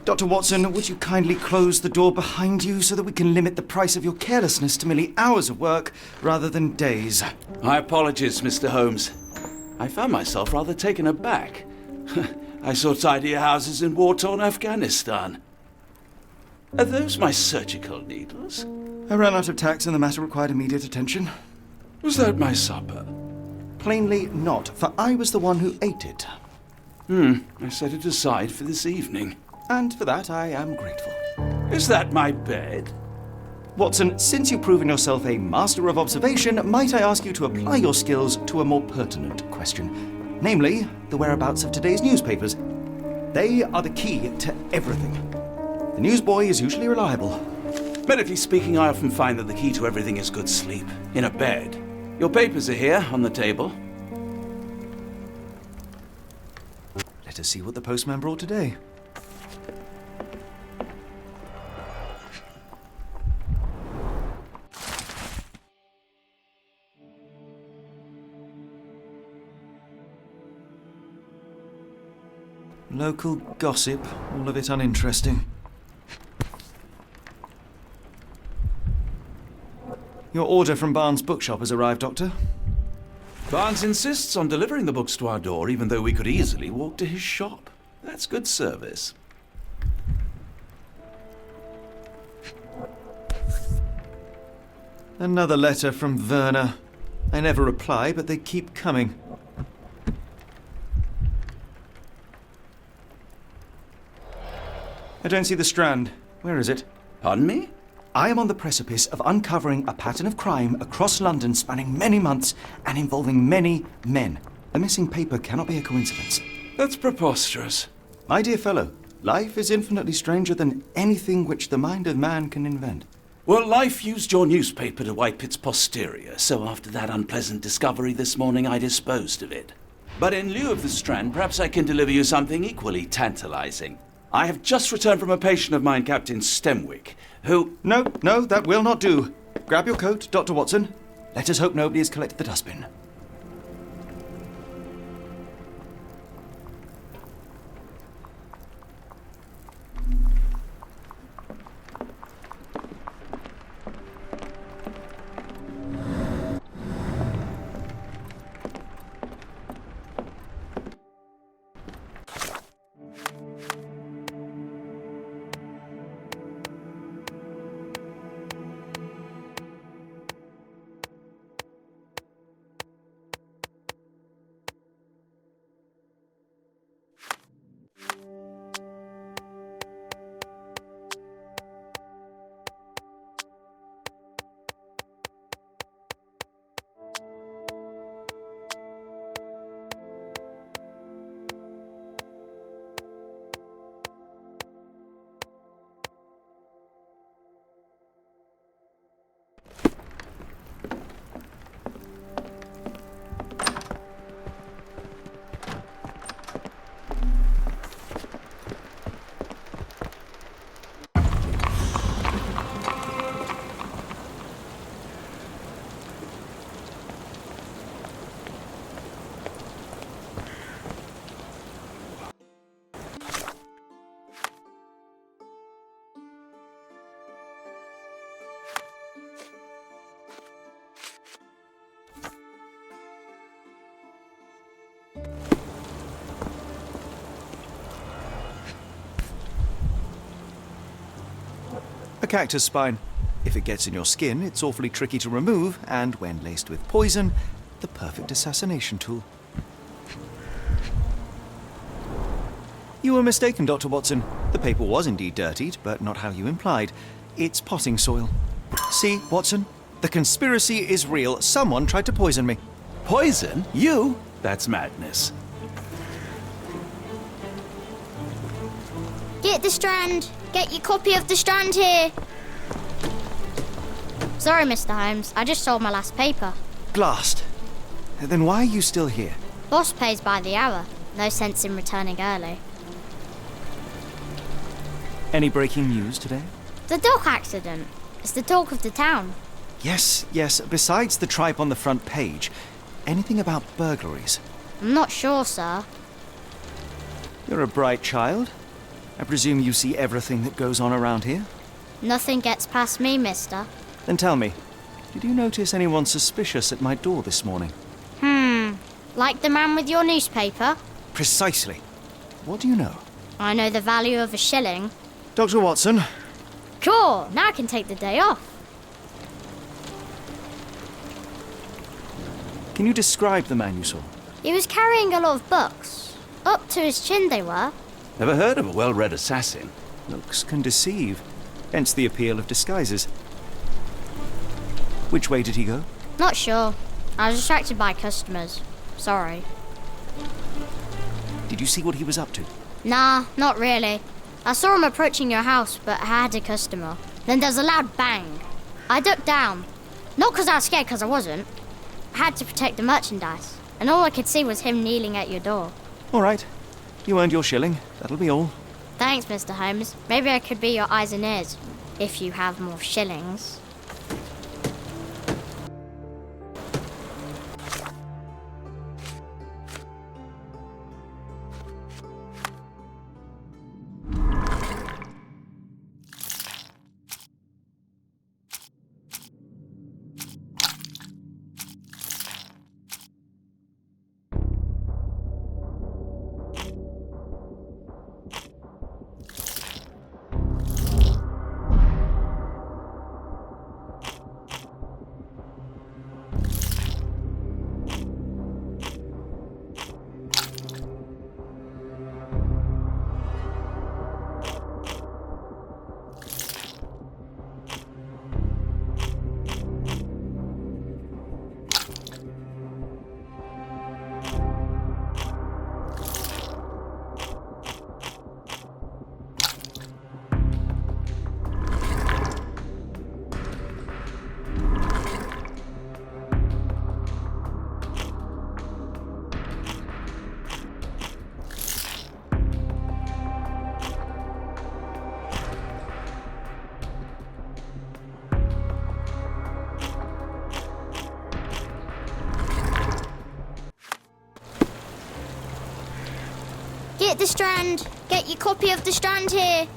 Dr. Watson, would you kindly close the door behind you so that we can limit the price of your carelessness to merely hours of work rather than days? My apologies, Mr. Holmes. I found myself rather taken aback. I saw tidier houses in war-torn Afghanistan. Are those my surgical needles? I ran out of tacks and the matter required immediate attention. Was that my supper? Plainly not, for I was the one who ate it. I set it aside for this evening. And for that I am grateful. Is that my bed? Watson, since you've proven yourself a master of observation, might I ask you to apply your skills to a more pertinent question? Namely, the whereabouts of today's newspapers. They are the key to everything. The newsboy is usually reliable. Medically speaking, I often find that the key to everything is good sleep. In a bed. Your papers are here, on the table. Let us see what the postman brought today. Local gossip, all of it uninteresting. Your order from Barnes' bookshop has arrived, Doctor. Barnes insists on delivering the books to our door, even though we could easily walk to his shop. That's good service. Another letter from Werner. I never reply, but they keep coming. I don't see the Strand. Where is it? Pardon me? I am on the precipice of uncovering a pattern of crime across London spanning many months and involving many men. The missing paper cannot be a coincidence. That's preposterous. My dear fellow, life is infinitely stranger than anything which the mind of man can invent. Well, life used your newspaper to wipe its posterior, so after that unpleasant discovery this morning, I disposed of it. But in lieu of the Strand, perhaps I can deliver you something equally tantalizing. I have just returned from a patient of mine, Captain Stemwick, who... No, that will not do. Grab your coat, Dr. Watson. Let us hope nobody has collected the dustbin. A cactus spine. If it gets in your skin, it's awfully tricky to remove, and when laced with poison, the perfect assassination tool. You were mistaken, Dr. Watson. The paper was indeed dirtied, but not how you implied. It's potting soil. See, Watson? The conspiracy is real. Someone tried to poison me. Poison? You? That's madness. Get the Strand! Get your copy of the Strand here! Sorry, Mr. Holmes. I just sold my last paper. Blast. Then why are you still here? Boss pays by the hour. No sense in returning early. Any breaking news today? The dog accident. It's the talk of the town. Yes, yes. Besides the tripe on the front page, anything about burglaries? I'm not sure, sir. You're a bright child. I presume you see everything that goes on around here? Nothing gets past me, mister. Then tell me, did you notice anyone suspicious at my door this morning? Like the man with your newspaper? Precisely. What do you know? I know the value of a shilling. Dr. Watson? Cool, now I can take the day off. Can you describe the man you saw? He was carrying a lot of books. Up to his chin they were. Never heard of a well-read assassin. Looks can deceive. Hence the appeal of disguises. Which way did he go? Not sure. I was distracted by customers. Sorry. Did you see what he was up to? Nah, not really. I saw him approaching your house, but I had a customer. Then there was a loud bang. I ducked down. Not because I was scared, because I wasn't. I had to protect the merchandise. And all I could see was him kneeling at your door. All right. You earned your shilling. That'll be all. Thanks, Mr. Holmes. Maybe I could be your eyes and ears, if you have more shillings. Get the Strand! Get your copy of the Strand here!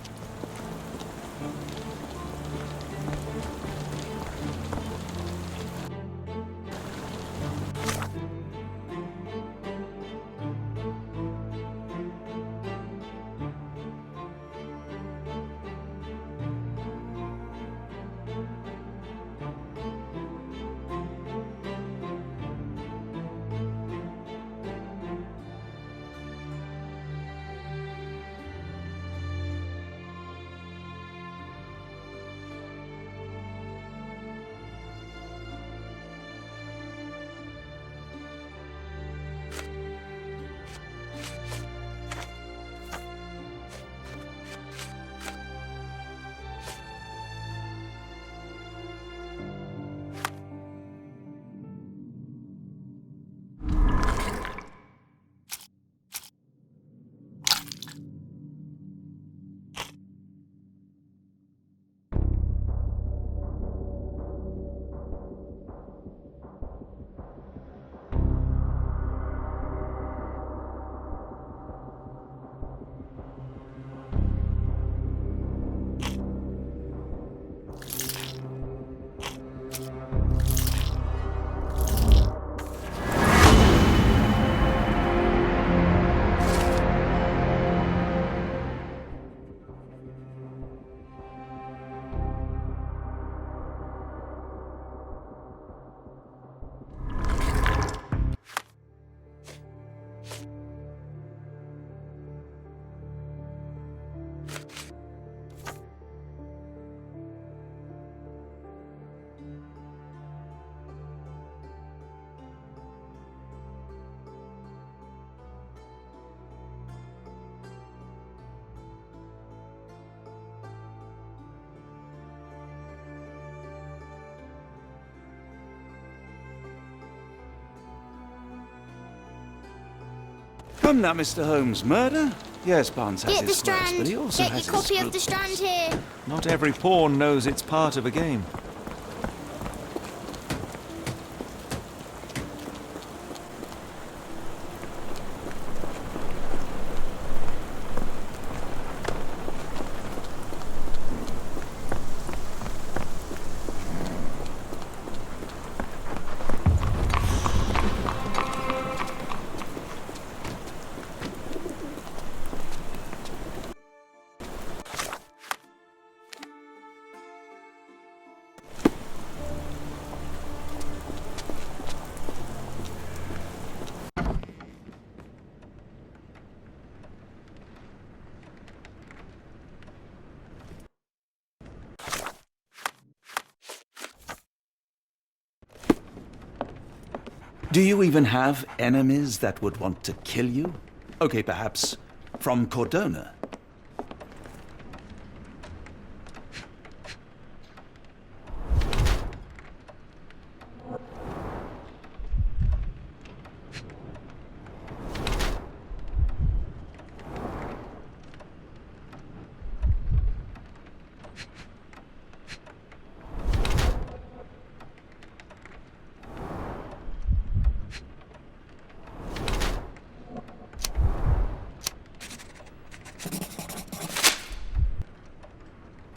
Come now, Mr. Holmes. Murder? Yes, Barnes has Get the his quirks, but Strand! he also Get has your his copy of the scruples. Strand here! Not every pawn knows it's part of a game. Do you even have enemies that would want to kill you? Okay, perhaps from Cordona.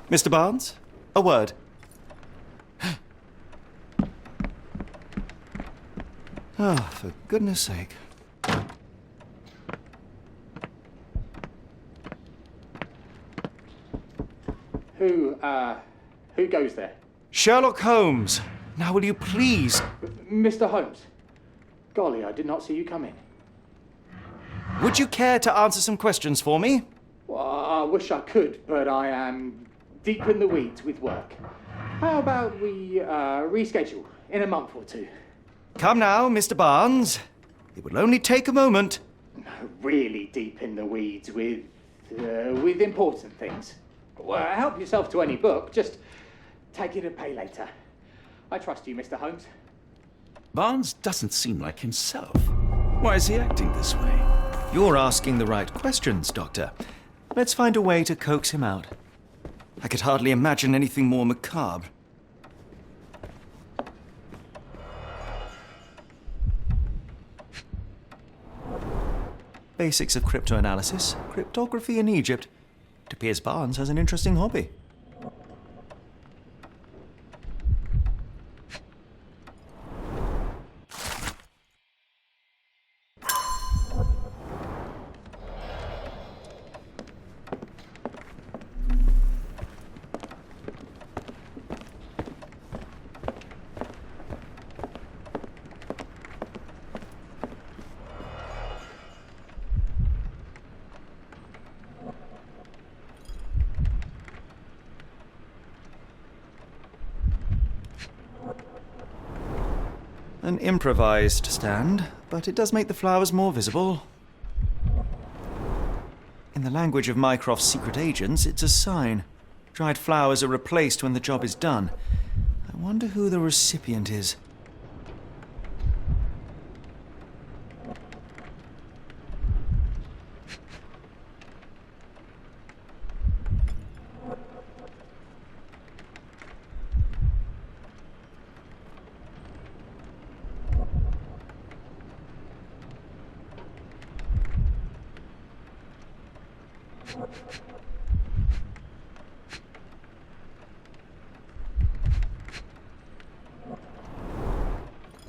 Mr. Barnes, a word. Ah, for goodness sake. Who goes there? Sherlock Holmes. Now will you please... Mr. Holmes. Golly, I did not see you come in. Would you care to answer some questions for me? Well, I wish I could, but I am deep in the weeds with work. How about we reschedule in a month or two? Come now, Mr. Barnes. It will only take a moment. Really deep in the weeds with important things. Well, help yourself to any book. Just take it and pay later. I trust you, Mr. Holmes. Barnes doesn't seem like himself. Why is he acting this way? You're asking the right questions, Doctor. Let's find a way to coax him out. I could hardly imagine anything more macabre. Basics of cryptoanalysis, cryptography in Egypt. It appears Barnes has an interesting hobby. An improvised stand, but it does make the flowers more visible. In the language of Mycroft's secret agents, it's a sign. Dried flowers are replaced when the job is done. I wonder who the recipient is.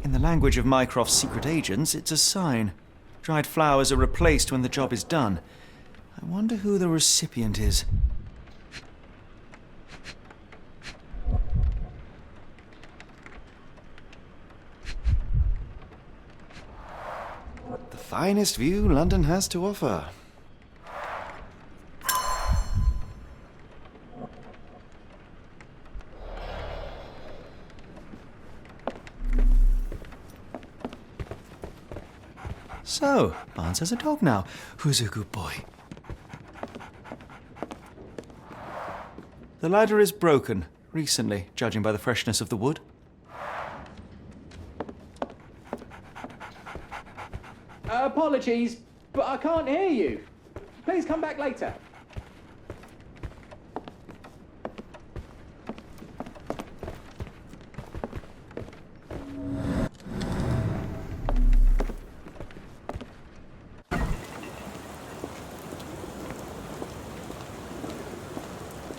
In the language of Mycroft's secret agents, it's a sign. Dried flowers are replaced when the job is done. I wonder who the recipient is. The finest view London has to offer. So, Barnes has a dog now. Who's a good boy? The ladder is broken, recently, judging by the freshness of the wood. Apologies, but I can't hear you. Please come back later.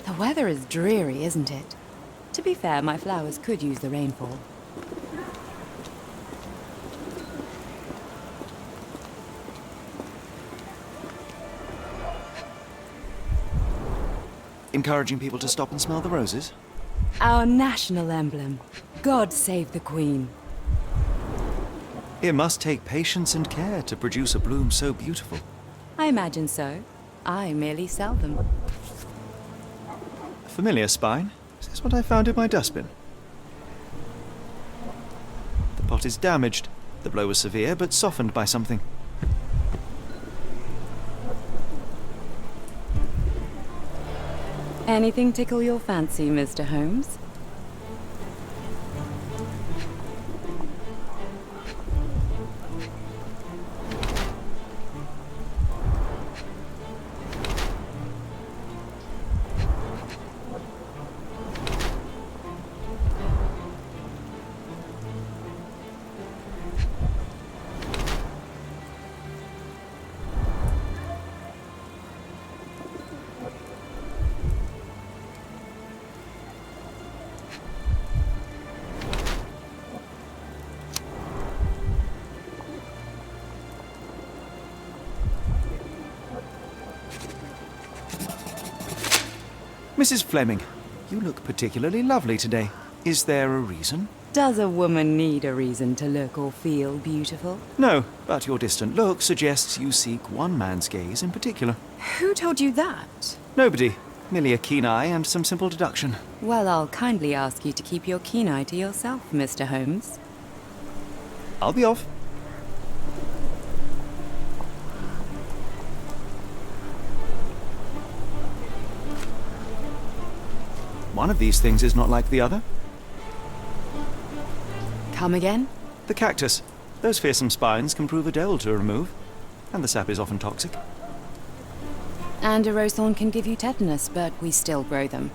The weather is dreary, isn't it? To be fair, my flowers could use the rainfall. Encouraging people to stop and smell the roses? Our national emblem. God save the Queen. It must take patience and care to produce a bloom so beautiful. I imagine so. I merely sell them. A familiar spine? Is this what I found in my dustbin? The pot is damaged. The blow was severe, but softened by something. Anything tickle your fancy, Mr. Holmes? Mrs. Fleming, you look particularly lovely today. Is there a reason? Does a woman need a reason to look or feel beautiful? No, but your distant look suggests you seek one man's gaze in particular. Who told you that? Nobody. Merely a keen eye and some simple deduction. Well, I'll kindly ask you to keep your keen eye to yourself, Mr. Holmes. I'll be off. One of these things is not like the other. Come again? The cactus. Those fearsome spines can prove a devil to remove, and the sap is often toxic. And a rose thorn can give you tetanus, but we still grow them.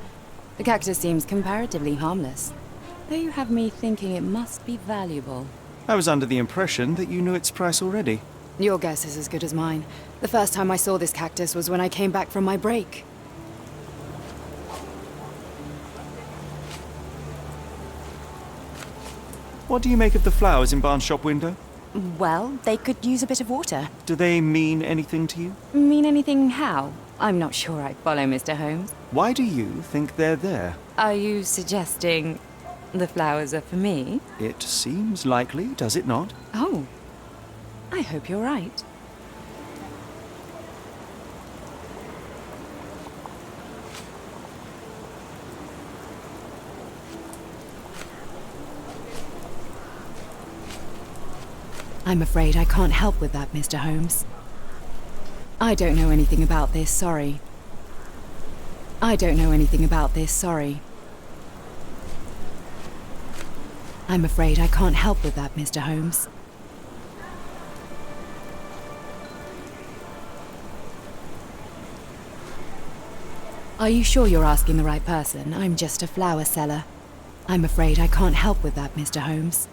The cactus seems comparatively harmless, though you have me thinking it must be valuable. I was under the impression that you knew its price already. Your guess is as good as mine. The first time I saw this cactus was when I came back from my break. What do you make of the flowers in Barnes' shop window? Well, they could use a bit of water. Do they mean anything to you? Mean anything how? I'm not sure I follow, Mr. Holmes. Why do you think they're there? Are you suggesting the flowers are for me? It seems likely, does it not? Oh, I hope you're right. I'm afraid I can't help with that, Mr. Holmes. I don't know anything about this, sorry. I don't know anything about this, sorry. I'm afraid I can't help with that, Mr. Holmes. Are you sure you're asking the right person? I'm just a flower seller. I'm afraid I can't help with that, Mr. Holmes.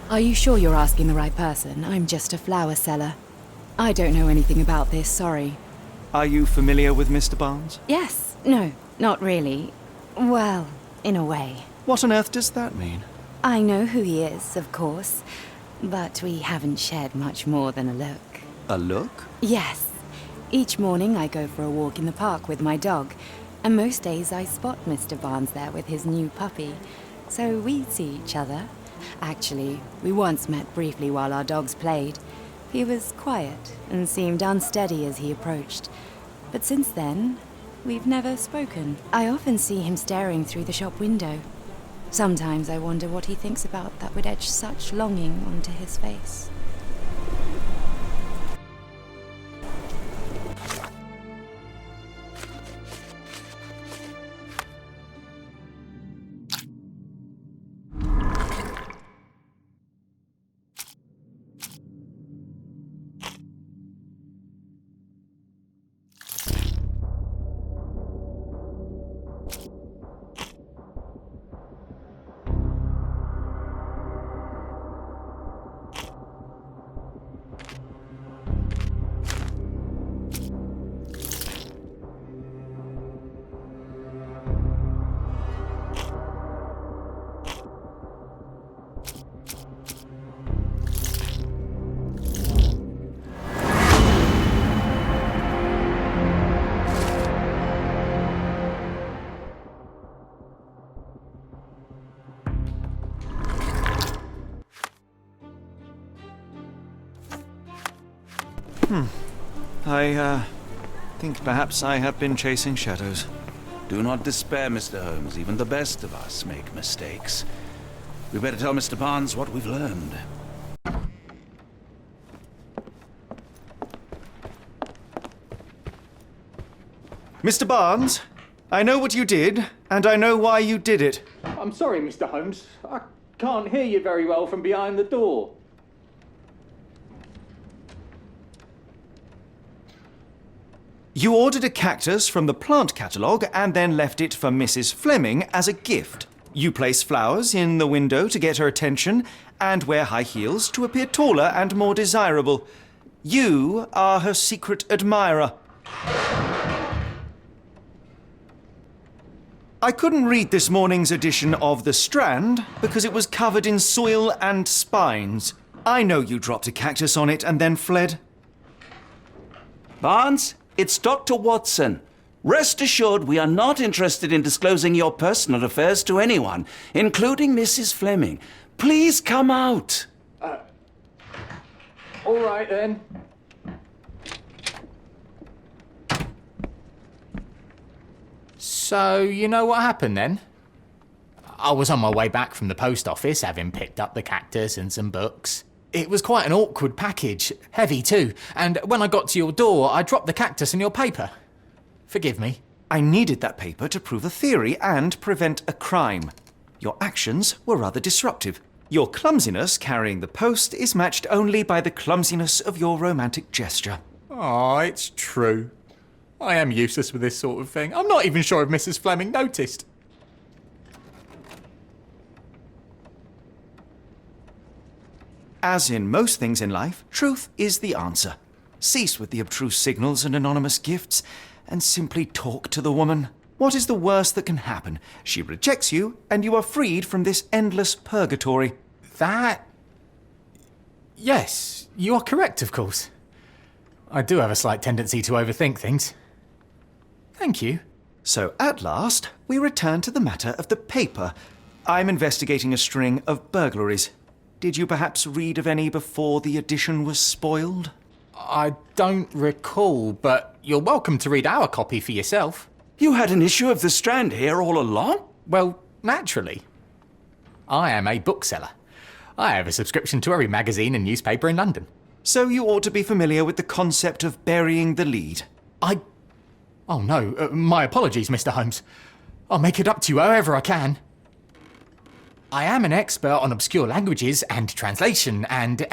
Are you sure you're asking the right person? I'm just a flower seller. I don't know anything about this, sorry. Are you familiar with Mr. Barnes? Yes. No, not really. Well, in a way. What on earth does that mean? I know who he is, of course, but we haven't shared much more than a look. A look? Yes. Each morning I go for a walk in the park with my dog, and most days I spot Mr. Barnes there with his new puppy, so we see each other. Actually, we once met briefly while our dogs played. He was quiet and seemed unsteady as he approached, but since then, we've never spoken. I often see him staring through the shop window. Sometimes I wonder what he thinks about that would etch such longing onto his face. I think perhaps I have been chasing shadows. Do not despair, Mr. Holmes. Even the best of us make mistakes. We better tell Mr. Barnes what we've learned. Mr. Barnes, I know what you did, and I know why you did it. I'm sorry, Mr. Holmes. I can't hear you very well from behind the door. You ordered a cactus from the plant catalogue and then left it for Mrs. Fleming as a gift. You place flowers in the window to get her attention and wear high heels to appear taller and more desirable. You are her secret admirer. I couldn't read this morning's edition of The Strand because it was covered in soil and spines. I know you dropped a cactus on it and then fled. Barnes, it's Dr. Watson. Rest assured we are not interested in disclosing your personal affairs to anyone, including Mrs. Fleming. Please come out. All right, then. So, you know what happened then? I was on my way back from the post office, having picked up the cactus and some books. It was quite an awkward package, heavy too, and when I got to your door, I dropped the cactus in your paper. Forgive me. I needed that paper to prove a theory and prevent a crime. Your actions were rather disruptive. Your clumsiness carrying the post is matched only by the clumsiness of your romantic gesture. Oh, it's true. I am useless with this sort of thing. I'm not even sure if Mrs. Fleming noticed. As in most things in life, truth is the answer. Cease with the abstruse signals and anonymous gifts, and simply talk to the woman. What is the worst that can happen? She rejects you, and you are freed from this endless purgatory. Yes, you are correct, of course. I do have a slight tendency to overthink things. Thank you. So at last, we return to the matter of the paper. I'm investigating a string of burglaries. Did you perhaps read of any before the edition was spoiled? I don't recall, but you're welcome to read our copy for yourself. You had an issue of The Strand here all along? Well, naturally. I am a bookseller. I have a subscription to every magazine and newspaper in London. So you ought to be familiar with the concept of burying the lead. Oh no, my apologies, Mr. Holmes. I'll make it up to you however I can. I am an expert on obscure languages and translation and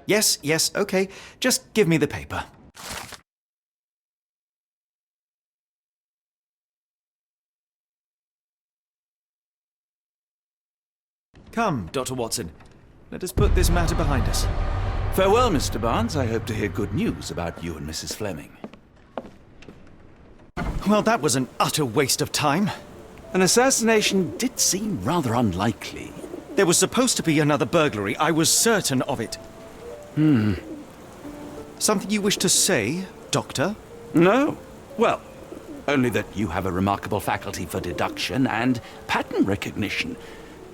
Yes, okay. Just give me the paper. Come, Dr. Watson. Let us put this matter behind us. Farewell, Mr. Barnes. I hope to hear good news about you and Mrs. Fleming. Well, that was an utter waste of time. An assassination did seem rather unlikely. There was supposed to be another burglary. I was certain of it. Something you wish to say, Doctor? No. Well, only that you have a remarkable faculty for deduction and pattern recognition,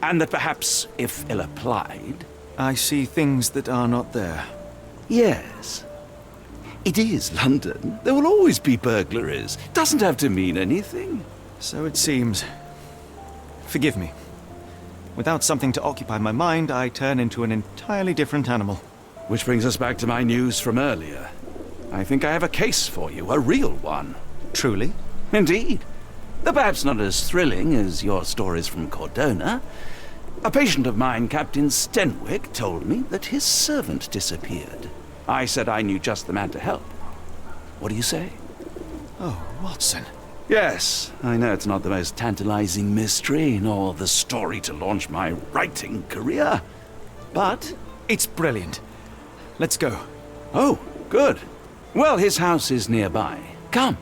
and that perhaps, if ill-applied... I see things that are not there. Yes. It is London. There will always be burglaries. Doesn't have to mean anything. So it seems. Forgive me. Without something to occupy my mind, I turn into an entirely different animal. Which brings us back to my news from earlier. I think I have a case for you, a real one. Truly? Indeed. Though perhaps not as thrilling as your stories from Cordona. A patient of mine, Captain Stenwick, told me that his servant disappeared. I said I knew just the man to help. What do you say? Oh, Watson. Yes, I know it's not the most tantalizing mystery, nor the story to launch my writing career. But... It's brilliant. Let's go. Oh, good. Well, his house is nearby. Come.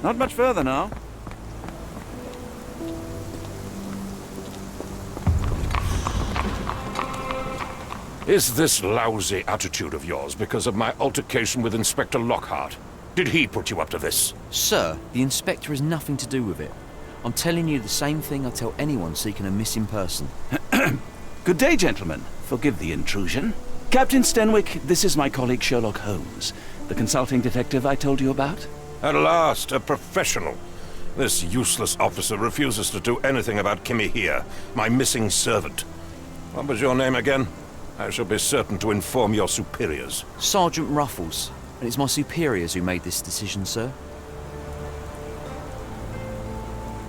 Not much further now. Is this lousy attitude of yours because of my altercation with Inspector Lockhart? Did he put you up to this? Sir, the inspector has nothing to do with it. I'm telling you the same thing I tell anyone seeking a missing person. Good day, gentlemen. Forgive the intrusion. Captain Stenwick, this is my colleague Sherlock Holmes, the consulting detective I told you about. At last, a professional. This useless officer refuses to do anything about Kimmy here, my missing servant. What was your name again? I shall be certain to inform your superiors. Sergeant Ruffles, and it's my superiors who made this decision, sir.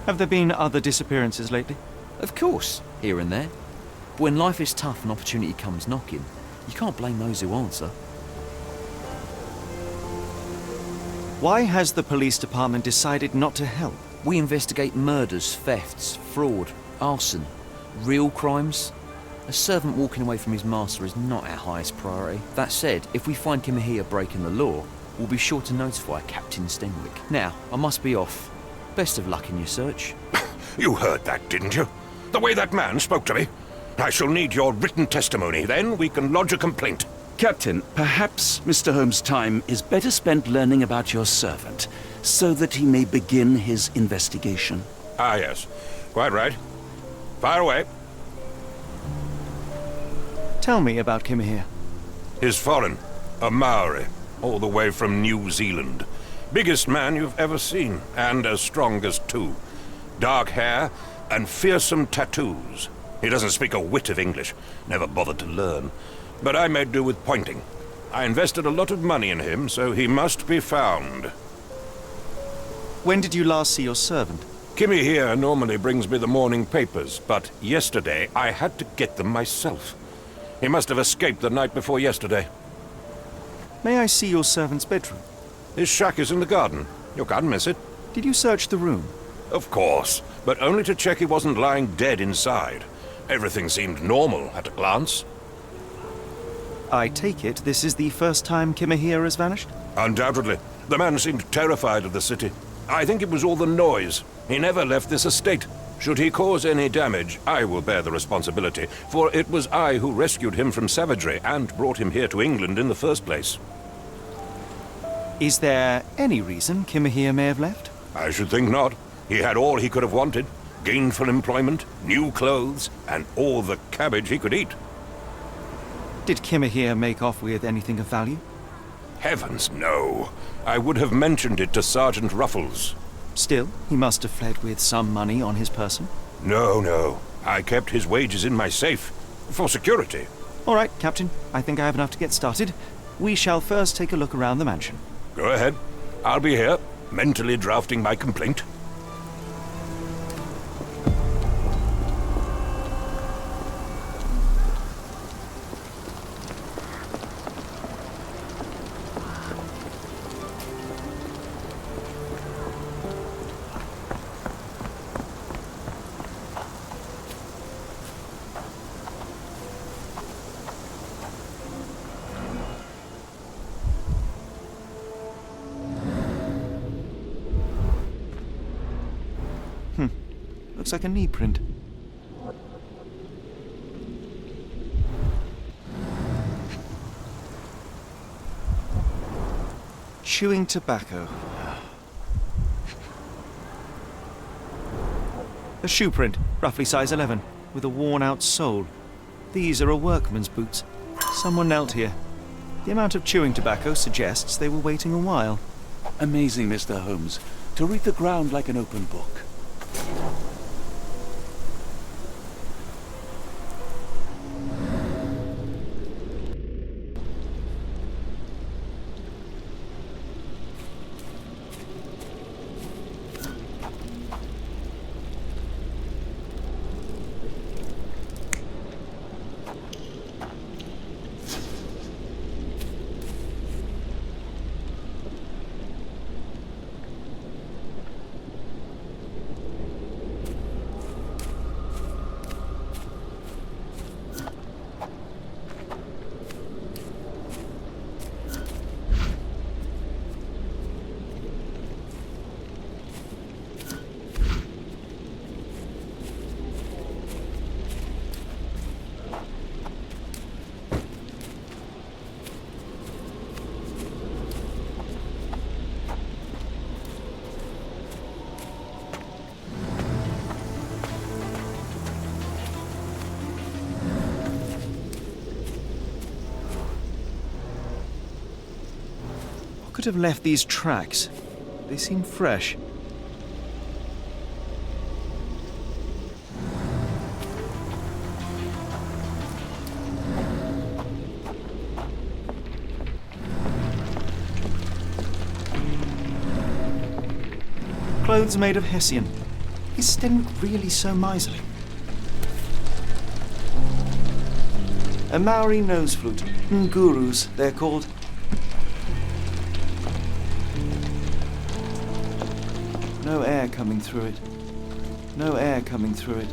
Have there been other disappearances lately? Of course, here and there. But when life is tough and opportunity comes knocking, you can't blame those who answer. Why has the police department decided not to help? We investigate murders, thefts, fraud, arson, real crimes. A servant walking away from his master is not our highest priority. That said, if we find Kimahia breaking the law, we'll be sure to notify Captain Stenwick. Now, I must be off. Best of luck in your search. You heard that, didn't you? The way that man spoke to me. I shall need your written testimony, then we can lodge a complaint. Captain, perhaps Mr. Holmes' time is better spent learning about your servant, so that he may begin his investigation. Ah, yes. Quite right. Fire away. Tell me about Kimahia. He's foreign. A Maori. All the way from New Zealand. Biggest man you've ever seen, and as strong as two. Dark hair and fearsome tattoos. He doesn't speak a whit of English. Never bothered to learn. But I made do with pointing. I invested a lot of money in him, so he must be found. When did you last see your servant? Kimmy here normally brings me the morning papers, but yesterday I had to get them myself. He must have escaped the night before yesterday. May I see your servant's bedroom? His shack is in the garden. You can't miss it. Did you search the room? Of course, but only to check he wasn't lying dead inside. Everything seemed normal at a glance. I take it this is the first time Kimahia has vanished? Undoubtedly. The man seemed terrified of the city. I think it was all the noise. He never left this estate. Should he cause any damage, I will bear the responsibility, for it was I who rescued him from savagery and brought him here to England in the first place. Is there any reason Kimahia may have left? I should think not. He had all he could have wanted. Gainful employment, new clothes, and all the cabbage he could eat. Did Kimahia make off with anything of value? Heavens, no. I would have mentioned it to Sergeant Ruffles. Still, he must have fled with some money on his person. No. I kept his wages in my safe. For security. All right, Captain. I think I have enough to get started. We shall first take a look around the mansion. Go ahead. I'll be here, mentally drafting my complaint. Looks like a knee print. Chewing tobacco. A shoe print, roughly size 11, with a worn-out sole. These are a workman's boots. Someone knelt here. The amount of chewing tobacco suggests they were waiting a while. Amazing, Mr. Holmes. To read the ground like an open book. could have left these tracks? They seem fresh. Clothes made of Hessian. Is Stenwick really so miserly? A Maori nose flute. Ngurus, they're called. No air coming through it. No air coming through it.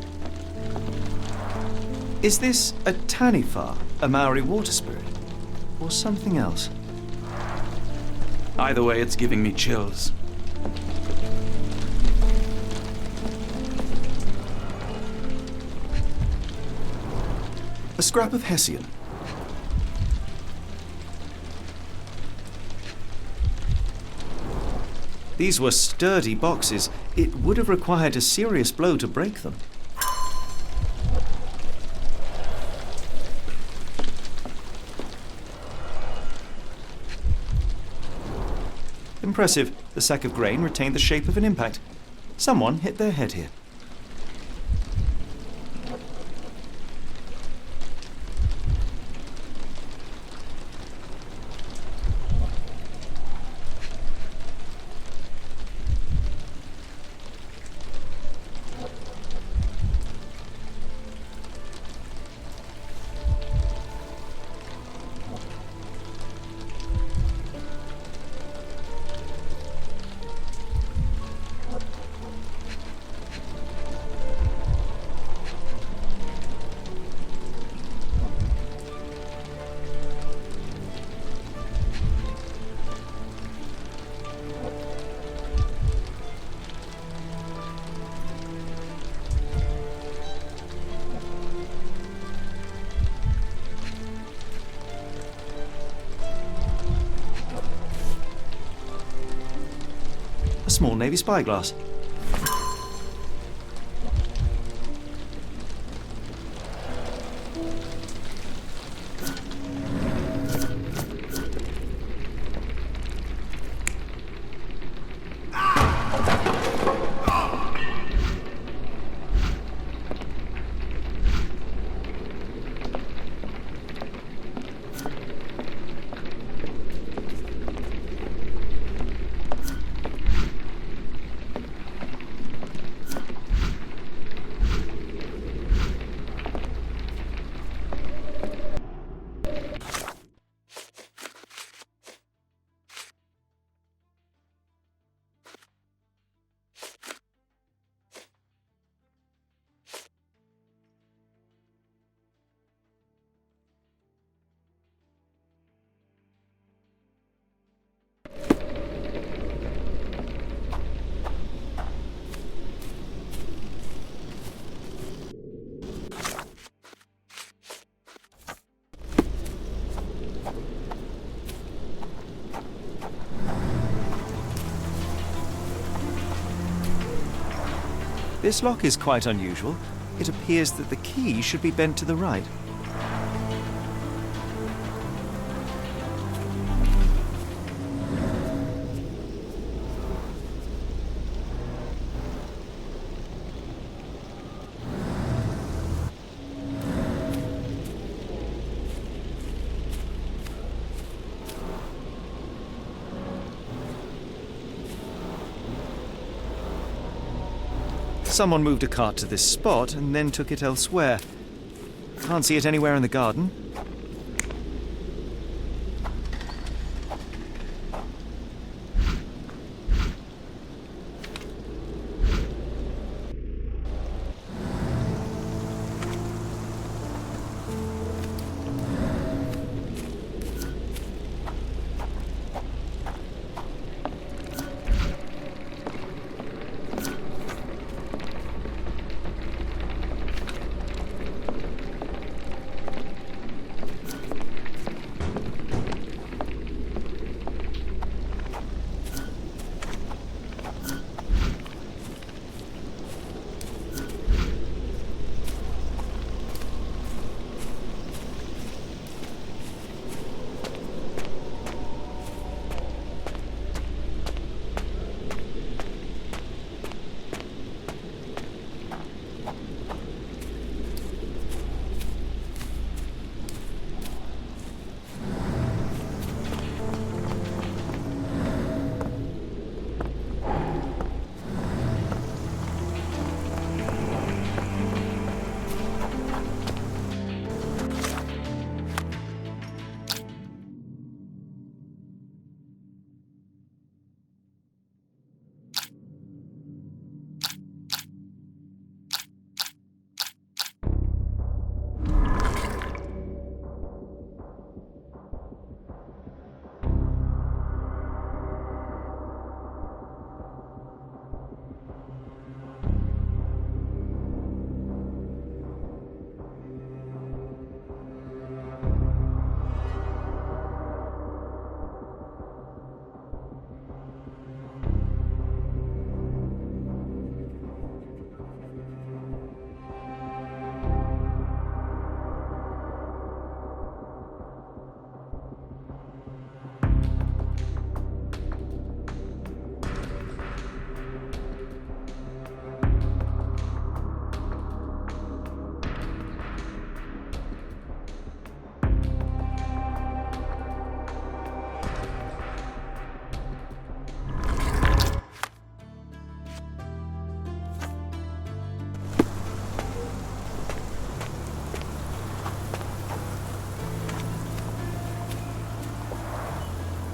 Is this a taniwha, a Maori water spirit? Or something else? Either way, it's giving me chills. A scrap of Hessian. These were sturdy boxes. It would have required a serious blow to break them. Impressive. The sack of grain retained the shape of an impact. Someone hit their head here. Small navy spyglass. This lock is quite unusual. It appears that the key should be bent to the right. Someone moved a cart to this spot and then took it elsewhere. Can't see it anywhere in the garden.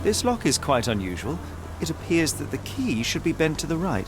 This lock is quite unusual. It appears that the key should be bent to the right.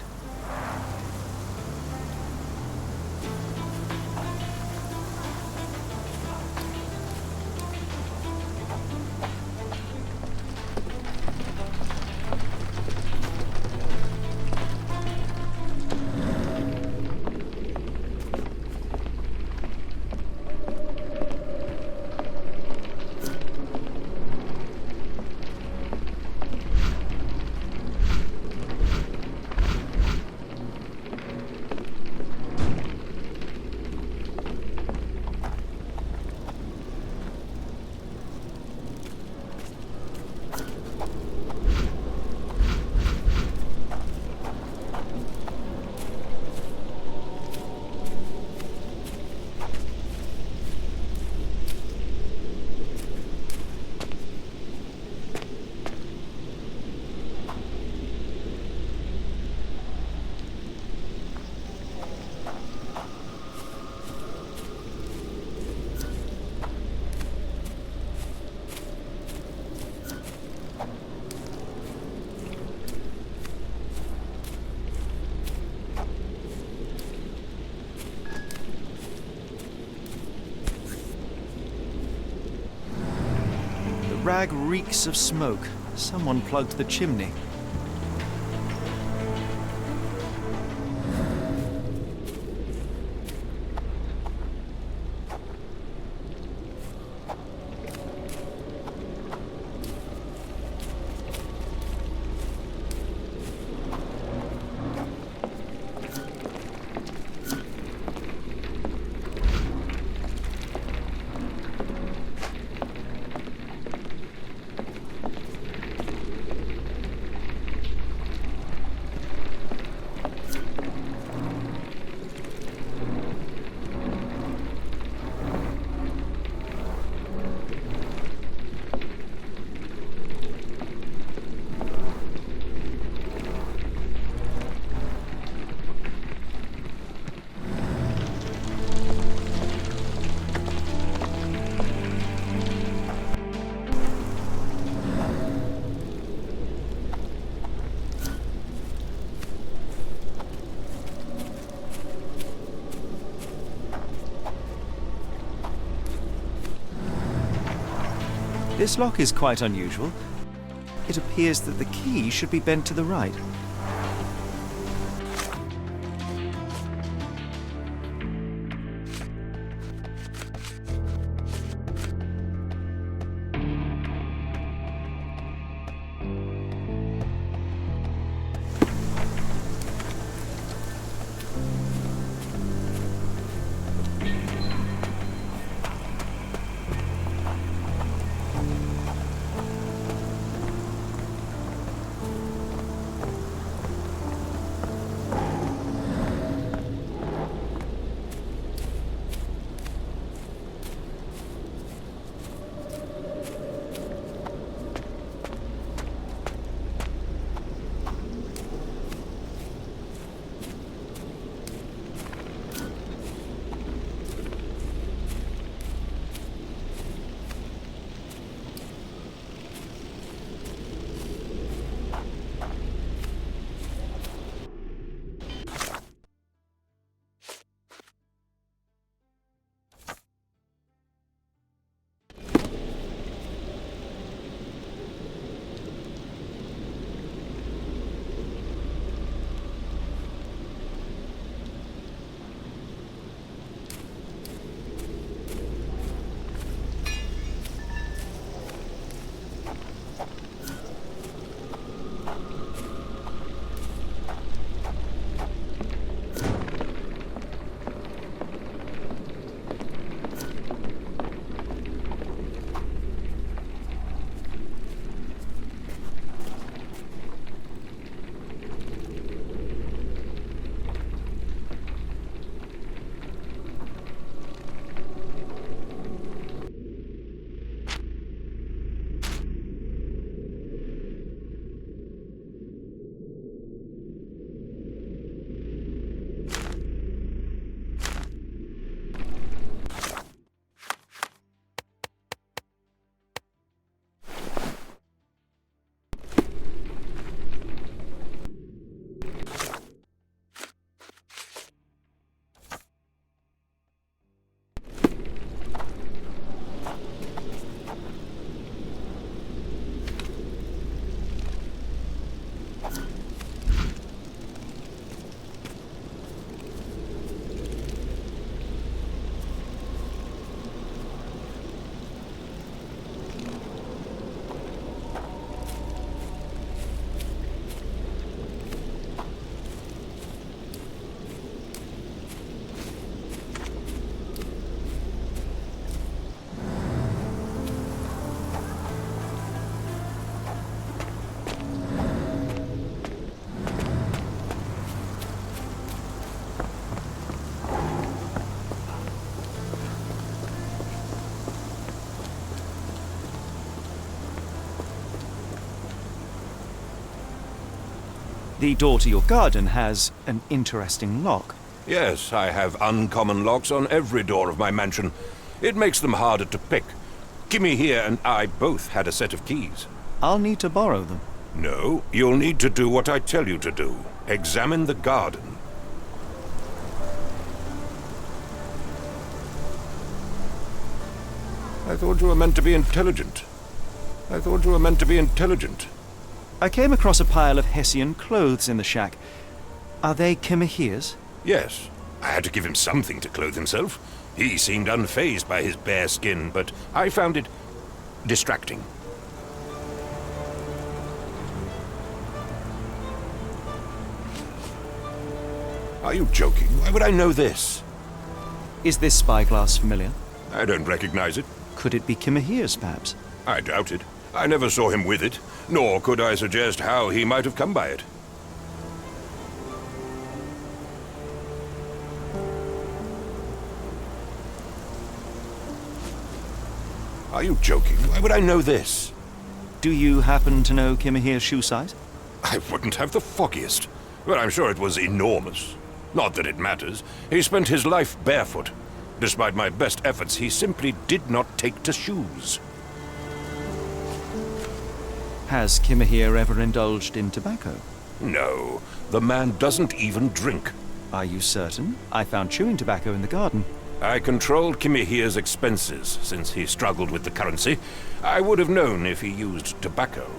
The rag reeks of smoke. Someone plugged the chimney. This lock is quite unusual. It appears that the key should be bent to the right. The door to your garden has an interesting lock. Yes, I have uncommon locks on every door of my mansion. It makes them harder to pick. Kimmy here and I both had a set of keys. I'll need to borrow them. No, you'll need to do what I tell you to do. Examine the garden. I thought you were meant to be intelligent. I came across a pile of Hessian clothes in the shack. Are they Kimahir's? Yes, I had to give him something to clothe himself. He seemed unfazed by his bare skin, but I found it distracting. Are you joking? Why would I know this? Is this spyglass familiar? I don't recognize it. Could it be Kimahir's, perhaps? I doubt it. I never saw him with it, nor could I suggest how he might have come by it. Are you joking? Why would I know this? Do you happen to know Kimahir's shoe size? I wouldn't have the foggiest, but I'm sure it was enormous. Not that it matters. He spent his life barefoot. Despite my best efforts, he simply did not take to shoes. Has Kimahir ever indulged in tobacco? No, the man doesn't even drink. Are you certain? I found chewing tobacco in the garden. I controlled Kimahir's expenses since he struggled with the currency. I would have known if he used tobacco.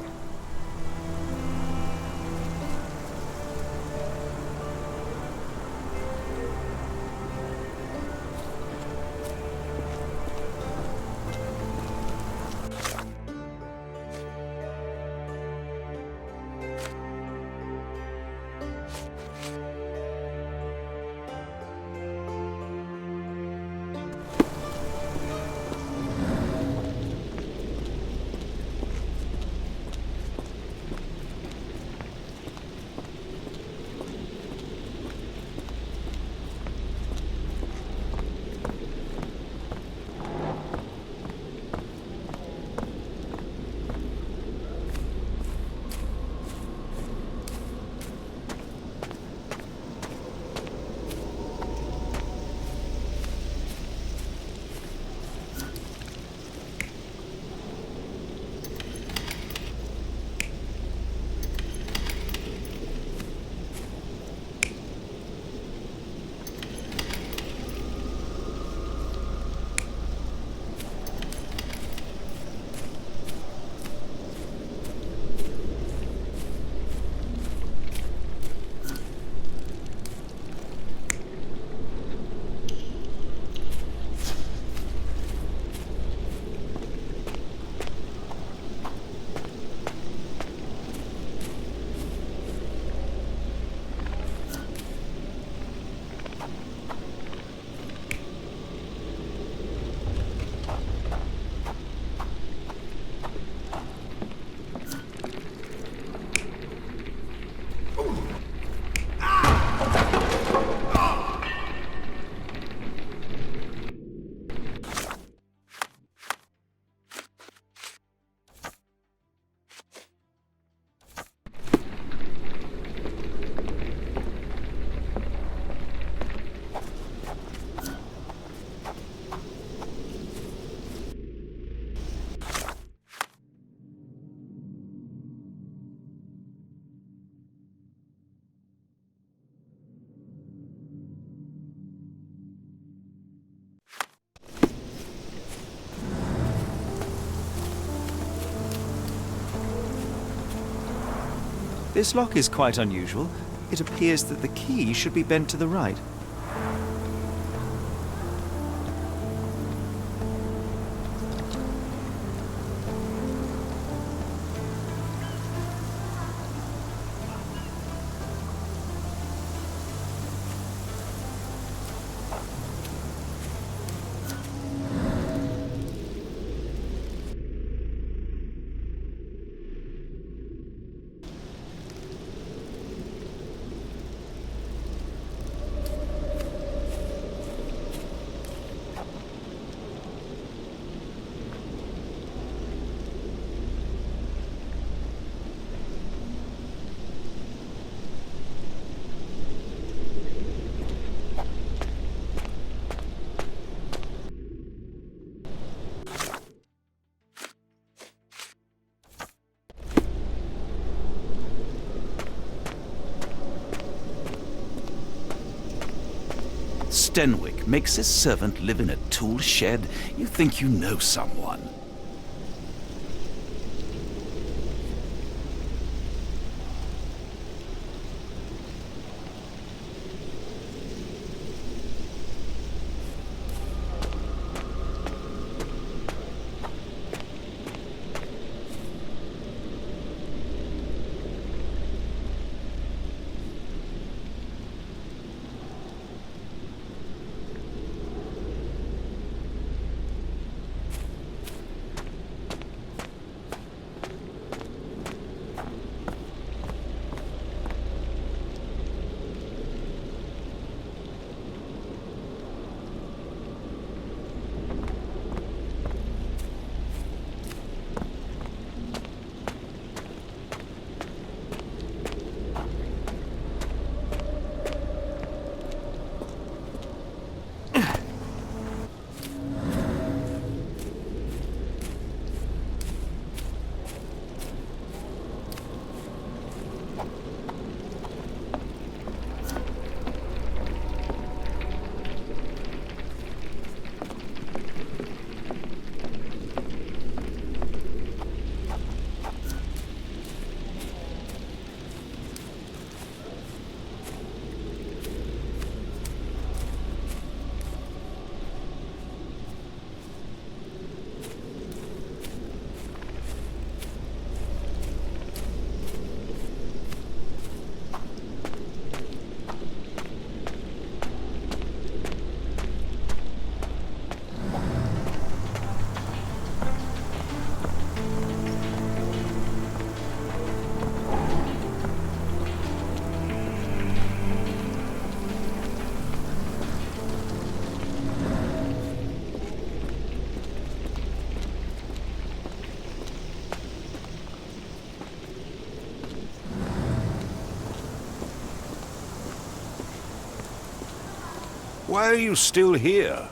This lock is quite unusual. It appears that the key should be bent to the right. Stenwick makes his servant live in a tool shed? You think you know someone. Why are you still here?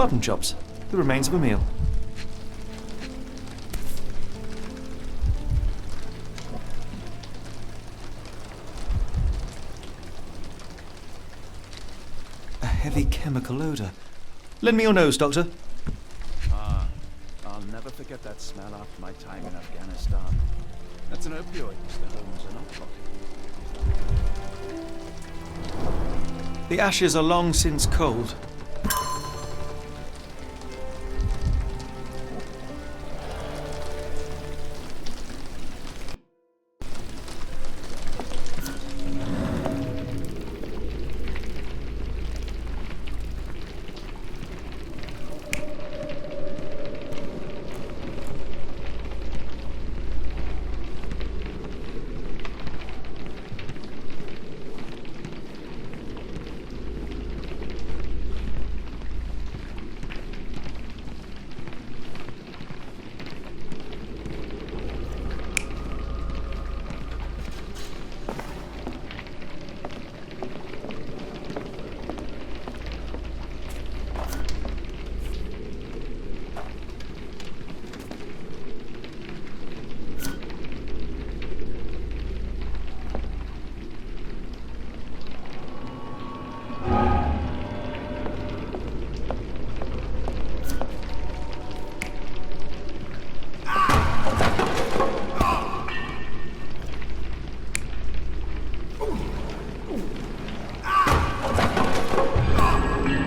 button chops, the remains of a meal. A heavy chemical odour. Lend me your nose, Doctor. I'll never forget that smell after my time in Afghanistan. That's an opioid, Mr. Holmes, an narcotic. The ashes are long since cold.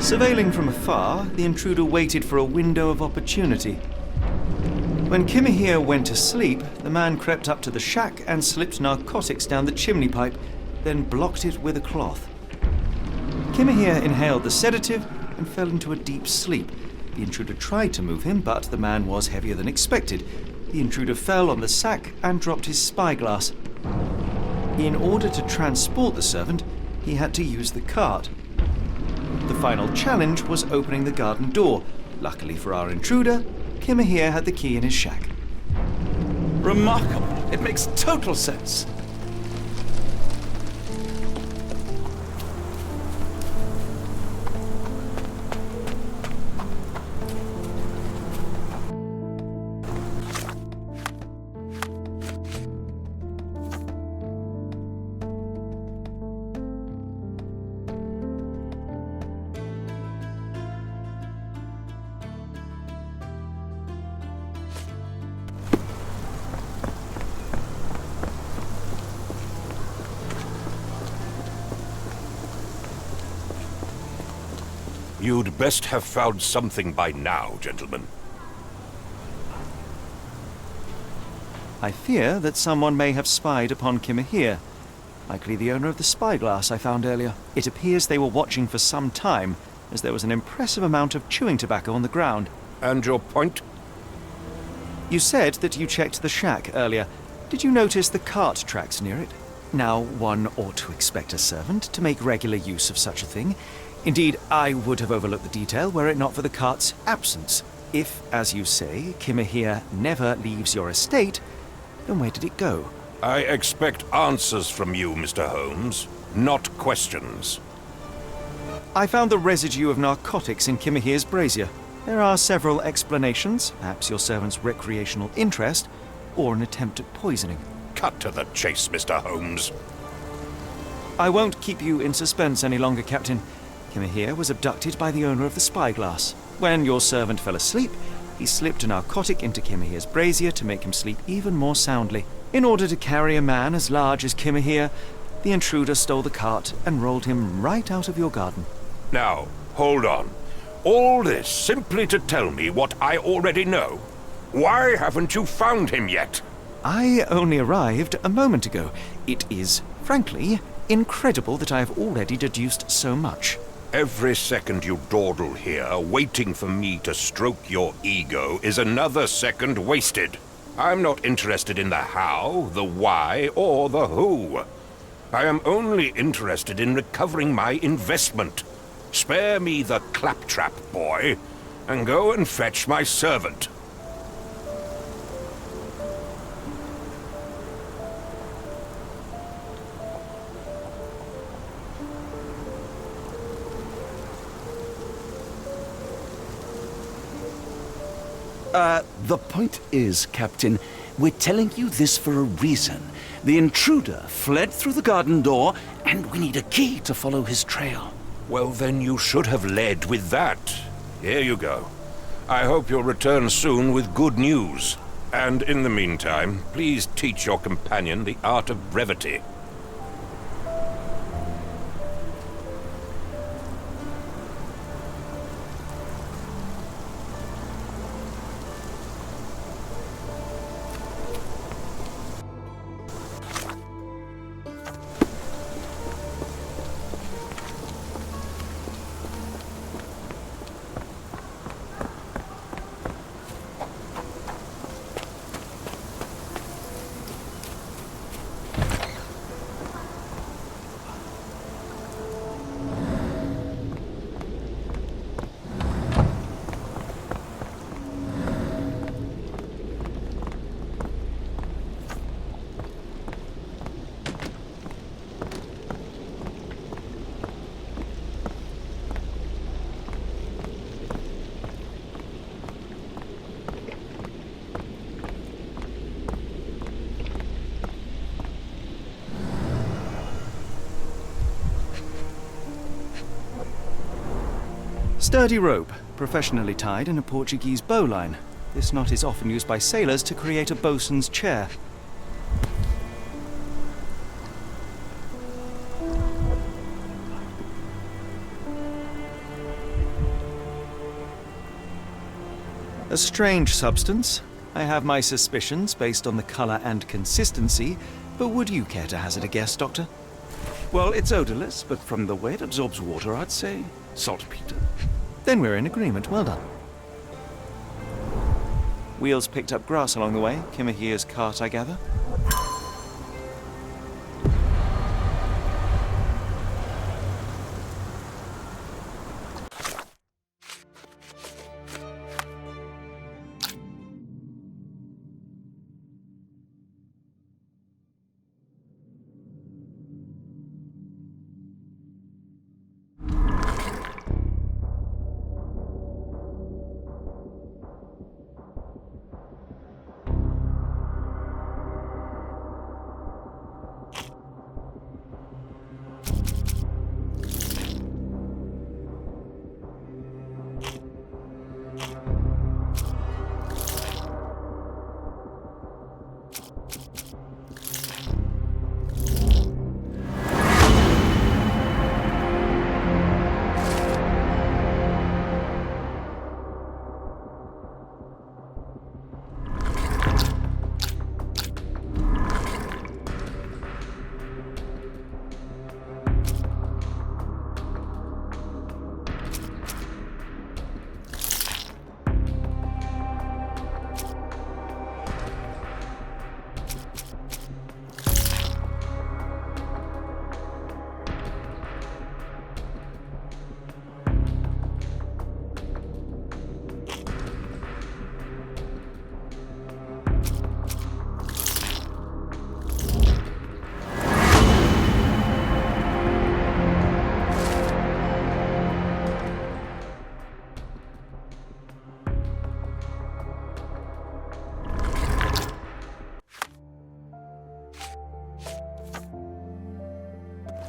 Surveilling from afar, the intruder waited for a window of opportunity. When Kimahir went to sleep, the man crept up to the shack and slipped narcotics down the chimney pipe, then blocked it with a cloth. Kimahir inhaled the sedative and fell into a deep sleep. The intruder tried to move him, but the man was heavier than expected. The intruder fell on the sack and dropped his spyglass. In order to transport the servant, he had to use the cart. The final challenge was opening the garden door. Luckily for our intruder, Kimahir had the key in his shack. Remarkable. It makes total sense. You'd best have found something by now, gentlemen. I fear that someone may have spied upon Kimahir. Likely the owner of the spyglass I found earlier. It appears they were watching for some time, as there was an impressive amount of chewing tobacco on the ground. And your point? You said that you checked the shack earlier. Did you notice the cart tracks near it? Now, one ought to expect a servant to make regular use of such a thing. Indeed, I would have overlooked the detail were it not for the cart's absence. If, as you say, Kimahir never leaves your estate, then where did it go? I expect answers from you, Mr. Holmes, not questions. I found the residue of narcotics in Kimahir's brazier. There are several explanations, perhaps your servant's recreational interest, or an attempt at poisoning. Cut to the chase, Mr. Holmes. I won't keep you in suspense any longer, Captain. Kimahir was abducted by the owner of the spyglass. When your servant fell asleep, he slipped a narcotic into Kimahir's brazier to make him sleep even more soundly. In order to carry a man as large as Kimahir, the intruder stole the cart and rolled him right out of your garden. Now, hold on. All this simply to tell me what I already know. Why haven't you found him yet? I only arrived a moment ago. It is, frankly, incredible that I have already deduced so much. Every second you dawdle here, waiting for me to stroke your ego, is another second wasted. I'm not interested in the how, the why, or the who. I am only interested in recovering my investment. Spare me the claptrap, boy, and go and fetch my servant. The point is, Captain, we're telling you this for a reason. The intruder fled through the garden door, and we need a key to follow his trail. Well, then you should have led with that. Here you go. I hope you'll return soon with good news. And in the meantime, please teach your companion the art of brevity. Sturdy rope, professionally tied in a Portuguese bowline. This knot is often used by sailors to create a bosun's chair. A strange substance. I have my suspicions based on the colour and consistency, but would you care to hazard a guess, Doctor? Well, it's odorless, but from the way it absorbs water, I'd say saltpeter. Then we're in agreement. Well done. Wheels picked up grass along the way. Kimahia's cart, I gather.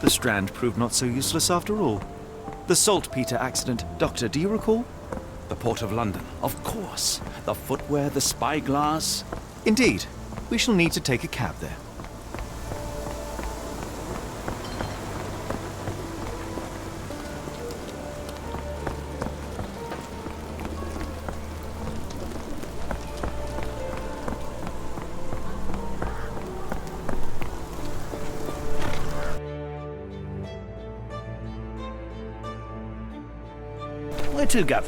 The strand proved not so useless after all. The saltpeter accident. Doctor, do you recall? The Port of London, of course. The footwear, the spyglass. Indeed. We shall need to take a cab there. Where to, Gov?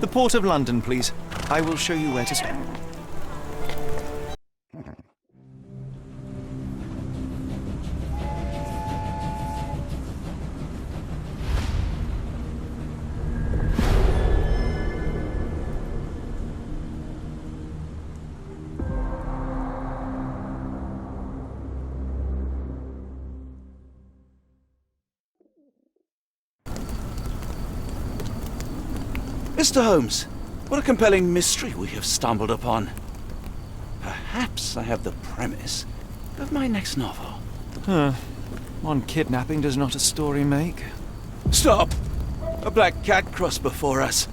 The Port of London, please. I will show you where to stop. Mr. Holmes, What a compelling mystery we have stumbled upon. Perhaps I have the premise of my next novel. One kidnapping does not a story make. Stop! A black cat crossed before us.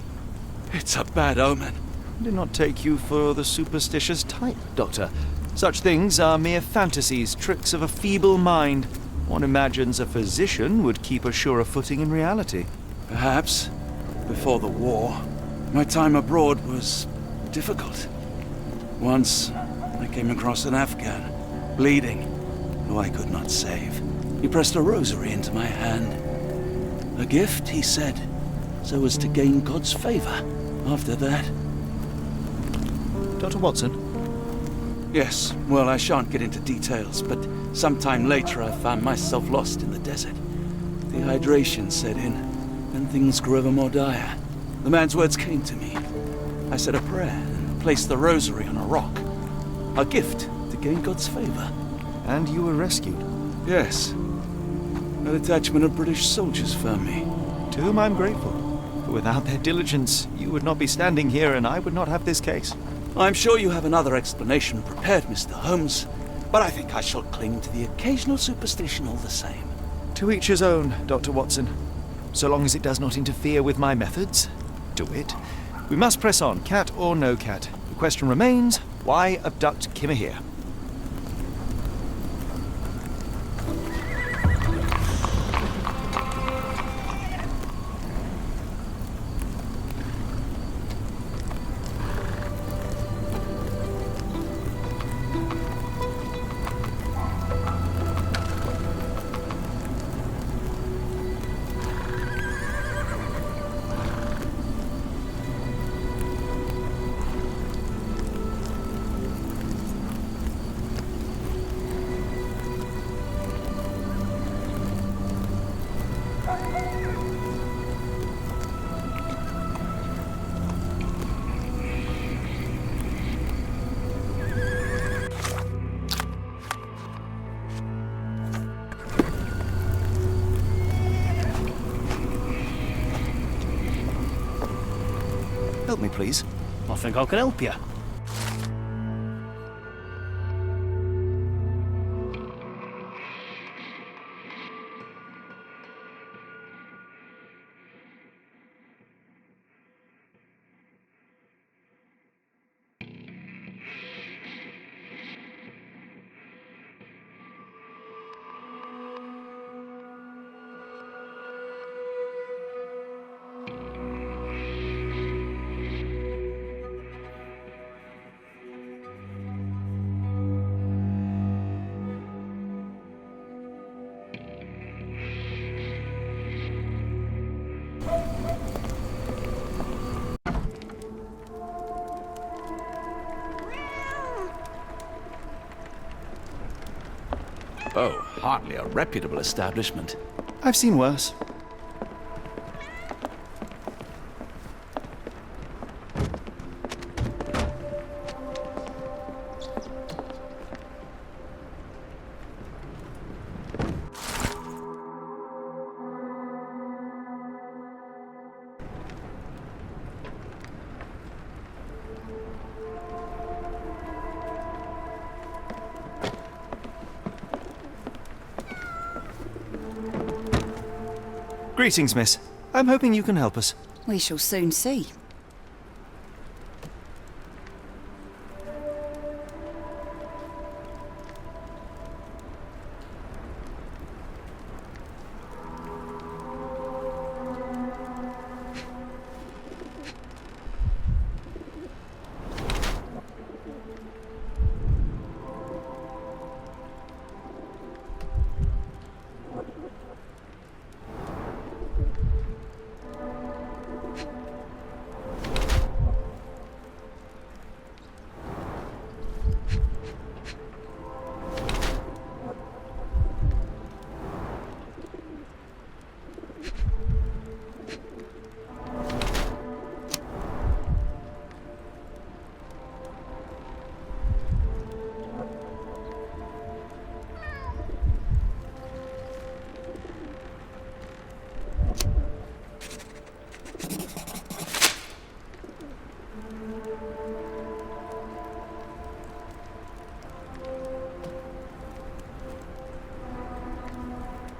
It's a bad omen. Do not take you for the superstitious type, Doctor. Such things are mere fantasies, tricks of a feeble mind. One imagines a physician would keep a surer footing in reality. Perhaps, before the war, my time abroad was difficult. Once, I came across an Afghan, bleeding, who I could not save. He pressed a rosary into my hand. A gift, he said, so as to gain God's favor. After that... Dr. Watson? Yes, well, I shan't get into details, but sometime later I found myself lost in the desert. Dehydration set in, and things grew ever more dire. The man's words came to me. I said a prayer and placed the rosary on a rock. A gift to gain God's favor. And you were rescued? Yes. A detachment of British soldiers found me. To whom I'm grateful. For without their diligence, you would not be standing here and I would not have this case. I'm sure you have another explanation prepared, Mr. Holmes, but I think I shall cling to the occasional superstition all the same. To each his own, Dr. Watson. So long as it does not interfere with my methods, do it. We must press on, cat or no cat. The question remains, why abduct Kimahir? Help me, please. I think I can help you. Oh, hardly a reputable establishment. I've seen worse. Greetings, miss. I'm hoping you can help us. We shall soon see.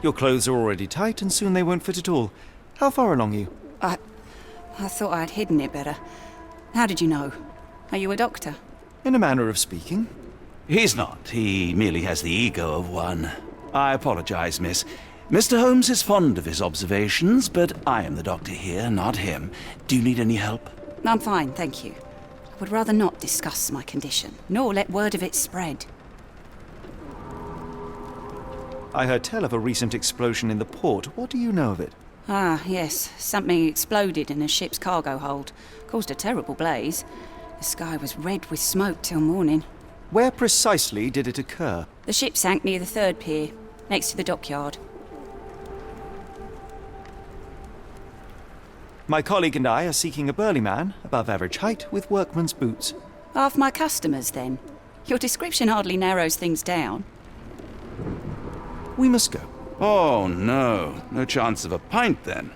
Your clothes are already tight and soon they won't fit at all. How far along are you? I thought I'd hidden it better. How did you know? Are you a doctor? In a manner of speaking. He's not. He merely has the ego of one. I apologize, miss. Mr. Holmes is fond of his observations, but I am the doctor here, not him. Do you need any help? I'm fine, thank you. I would rather not discuss my condition, nor let word of it spread. I heard tell of a recent explosion in the port. What do you know of it? Ah, yes. Something exploded in a ship's cargo hold. Caused a terrible blaze. The sky was red with smoke till morning. Where precisely did it occur? The ship sank near the third pier, next to the dockyard. My colleague and I are seeking a burly man, above average height, with workman's boots. Half my customers, then. Your description hardly narrows things down. We must go. Oh, no. No chance of a pint, then.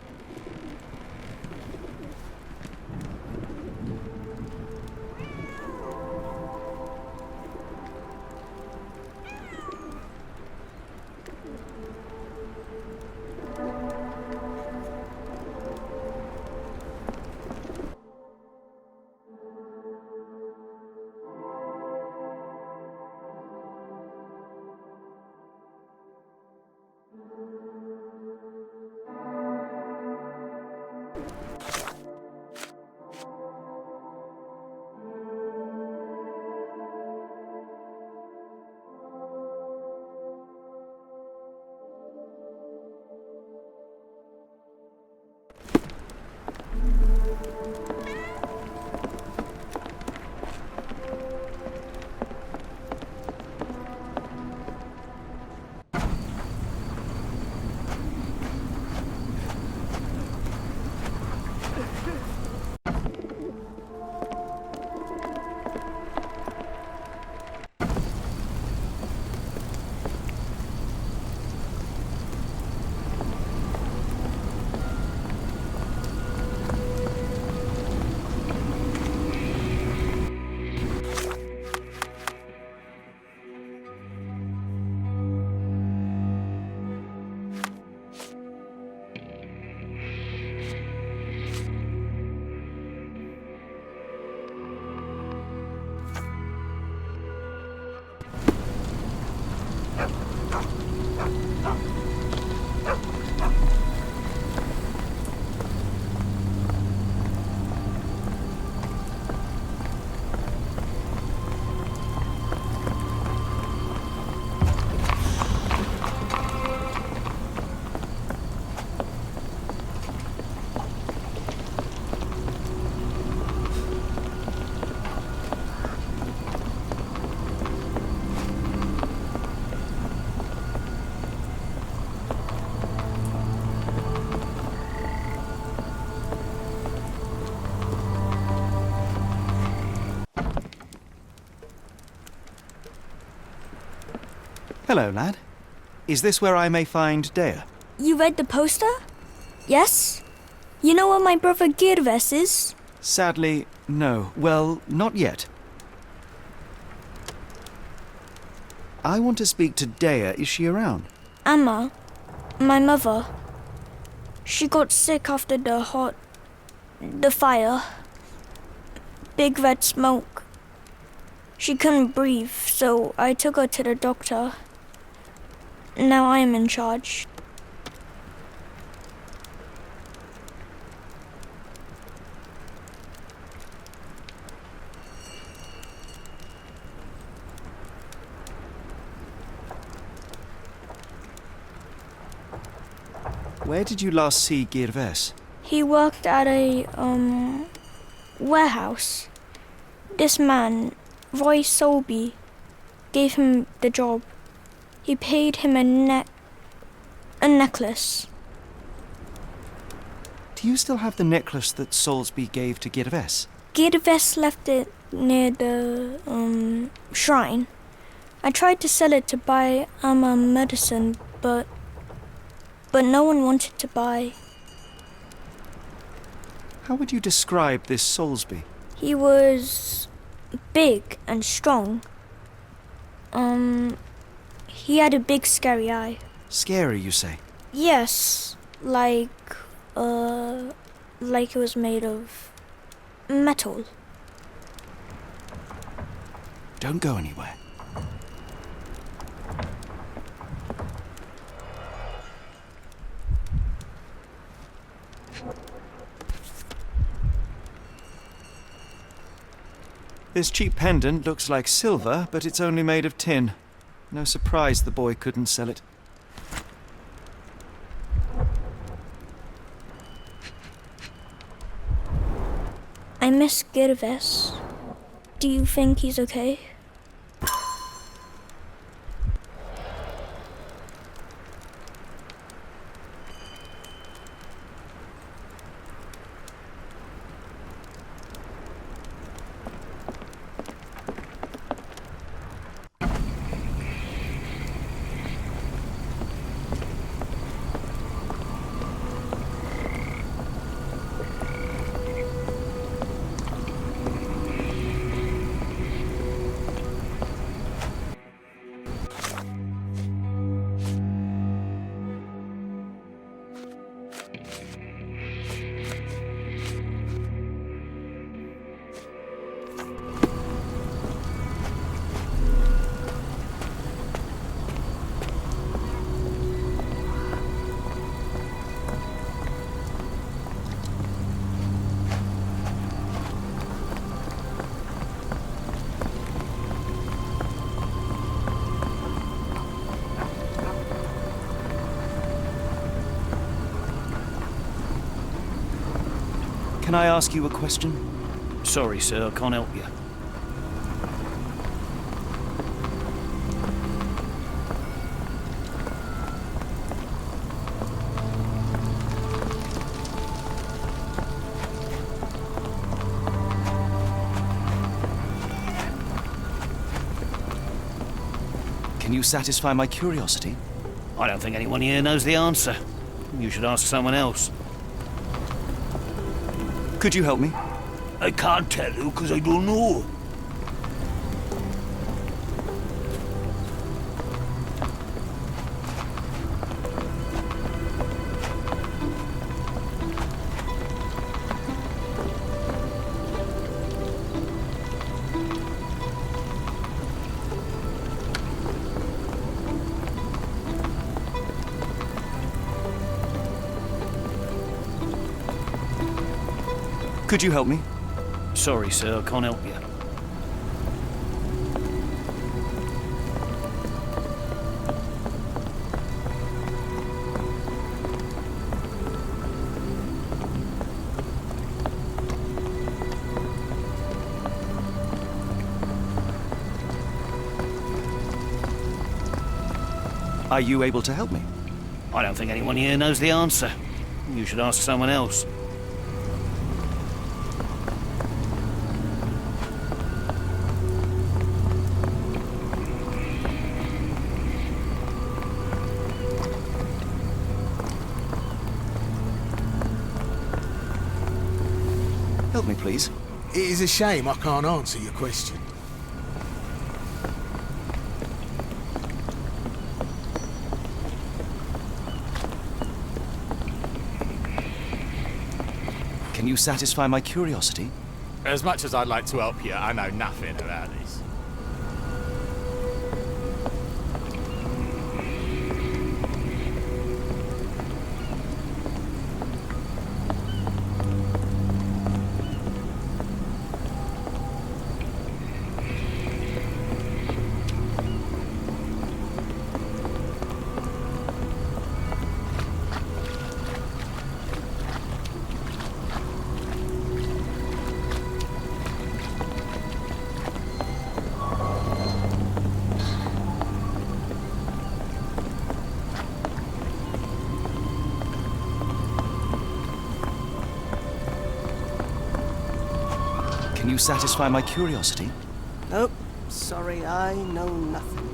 Hello, lad. Is this where I may find Dea? You read the poster? Yes? You know where my brother Girves is? Sadly, no. Well, not yet. I want to speak to Dea. Is she around? Amma, my mother. She got sick after the fire. Big red smoke. She couldn't breathe, so I took her to the doctor. Now I am in charge. Where did you last see Girves? He worked at a, warehouse. This man, Roy Solby, gave him the job. He paid him a necklace. Do you still have the necklace that Soulsby gave to Girves? Girves left it near the, shrine. I tried to sell it to buy Amma medicine, but no one wanted to buy. How would you describe this Soulsby? He was big and strong. He had a big scary eye. Scary, you say? Yes, like it was made of metal. Don't go anywhere. This cheap pendant looks like silver, but it's only made of tin. No surprise the boy couldn't sell it. I miss Girves. Do you think he's okay? Can I ask you a question? Sorry, sir, I can't help you. Can you satisfy my curiosity? I don't think anyone here knows the answer. You should ask someone else. Could you help me? I can't tell you because I don't know. Could you help me? Sorry, sir, I can't help you. Are you able to help me? I don't think anyone here knows the answer. You should ask someone else. Help me, please. It is a shame I can't answer your question. Can you satisfy my curiosity? As much as I'd like to help you, I know nothing about this. Can you satisfy my curiosity? Nope. Sorry, I know nothing.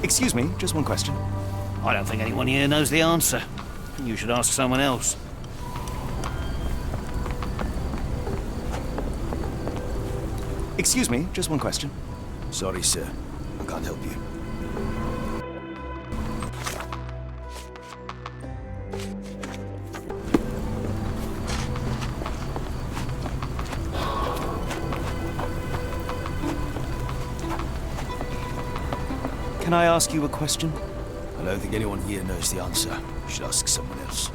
Excuse me, just one question. I don't think anyone here knows the answer. You should ask someone else. Excuse me, just one question. Sorry, sir. I can't help you. Can I ask you a question? I don't think anyone here knows the answer. You should ask someone else.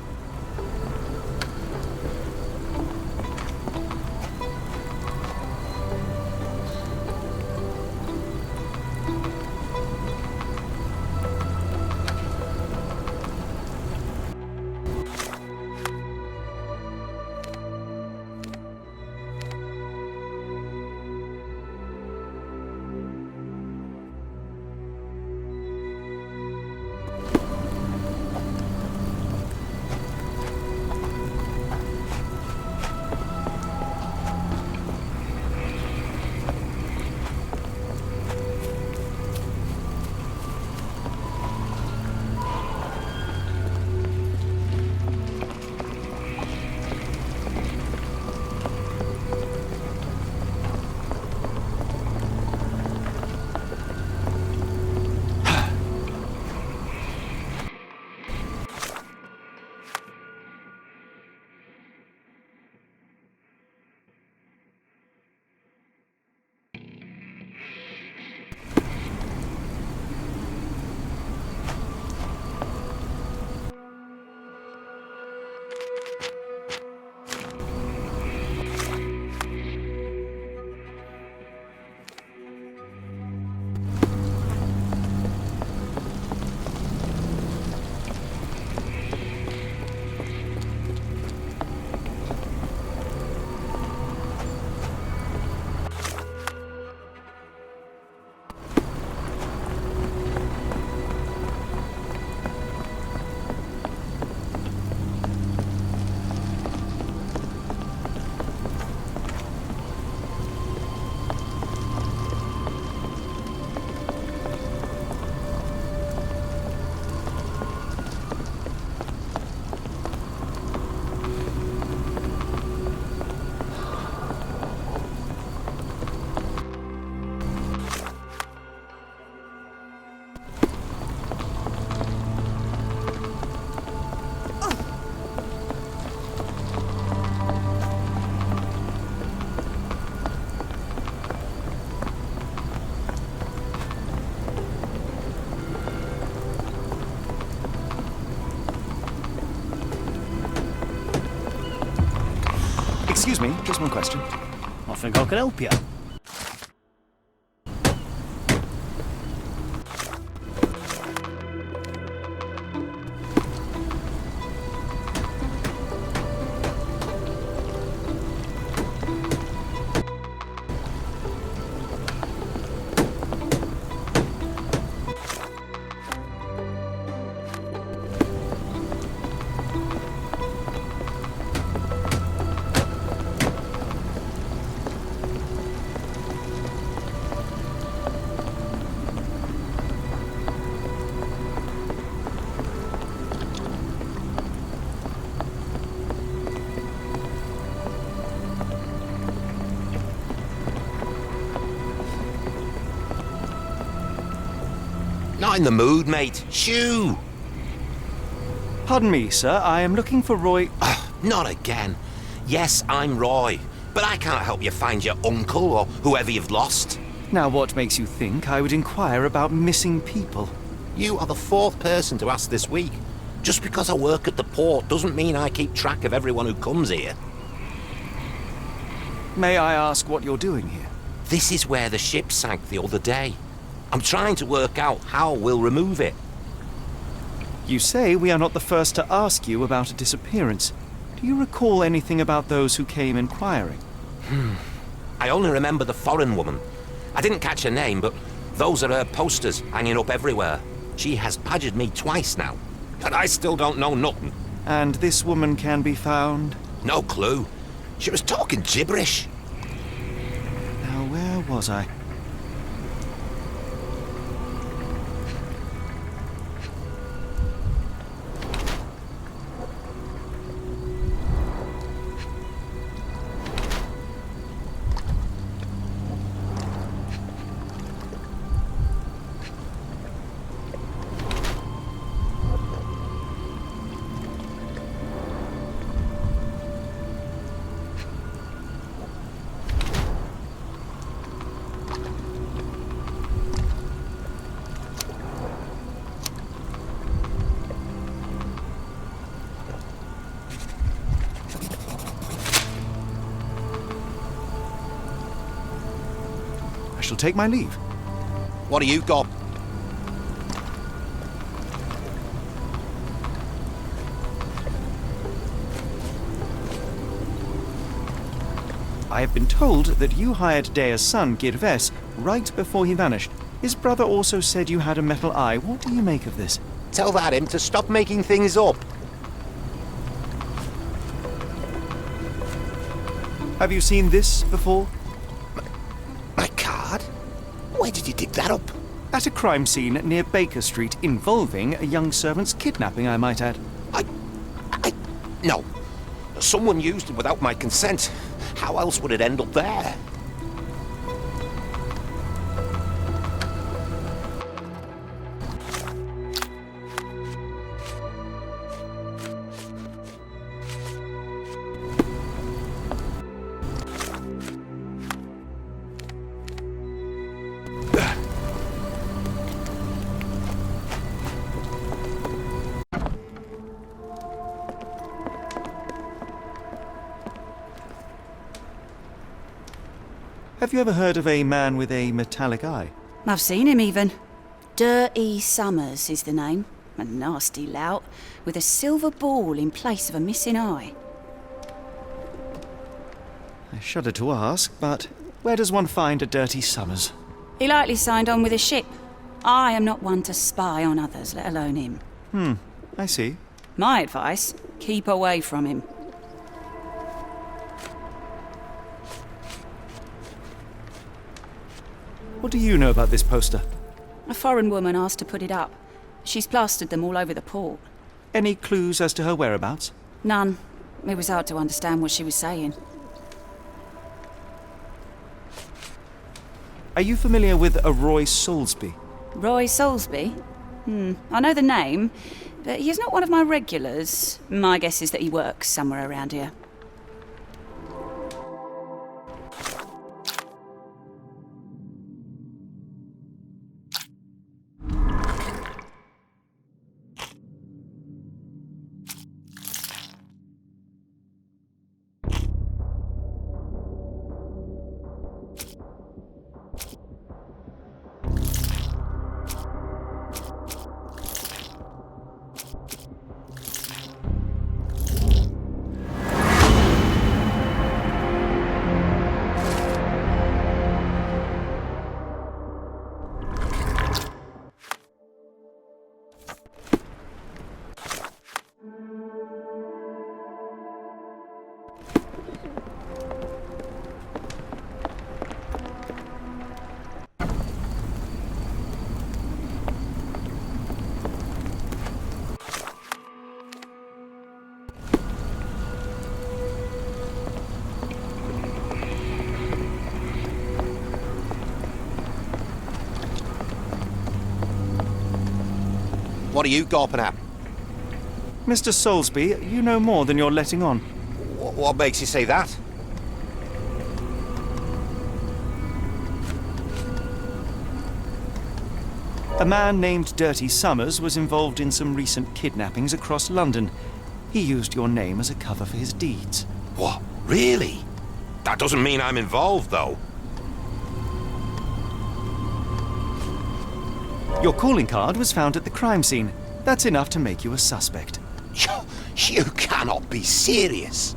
Excuse me, just one question. I think I can help you. Not in the mood, mate. Shoo! Pardon me, sir. I am looking for Roy... Not again. Yes, I'm Roy, but I can't help you find your uncle or whoever you've lost. Now, what makes you think I would inquire about missing people? You are the fourth person to ask this week. Just because I work at the port doesn't mean I keep track of everyone who comes here. May I ask what you're doing here? This is where the ship sank the other day. I'm trying to work out how we'll remove it. You say we are not the first to ask you about a disappearance. Do you recall anything about those who came inquiring? I only remember the foreign woman. I didn't catch her name, but those are her posters hanging up everywhere. She has badgered me twice now, and I still don't know nothing. And this woman can be found? No clue. She was talking gibberish. Now, where was I? take my leave. What do you got? I have been told that you hired Dea's son, Girves, right before he vanished. His brother also said you had a metal eye. What do you make of this? Tell that him to stop making things up. Have you seen this before? My card? Where did you dig that up? At a crime scene near Baker Street involving a young servant's kidnapping, I might add. No. Someone used it without my consent. How else would it end up there? Have you ever heard of a man with a metallic eye? I've seen him even. Dirty Summers is the name. A nasty lout, with a silver ball in place of a missing eye. I shudder to ask, but where does one find a Dirty Summers? He likely signed on with a ship. I am not one to spy on others, let alone him. I see. My advice, keep away from him. What do you know about this poster? A foreign woman asked to put it up. She's plastered them all over the port. Any clues as to her whereabouts? None. It was hard to understand what she was saying. Are you familiar with a Roy Soulsby? Roy Soulsby? I know the name, but he's not one of my regulars. My guess is that he works somewhere around here. What are you gawping at? Mr. Soulsby, you know more than you're letting on. What makes you say that? A man named Dirty Summers was involved in some recent kidnappings across London. He used your name as a cover for his deeds. What? Really? That doesn't mean I'm involved, though. Your calling card was found at the crime scene. That's enough to make you a suspect. You cannot be serious.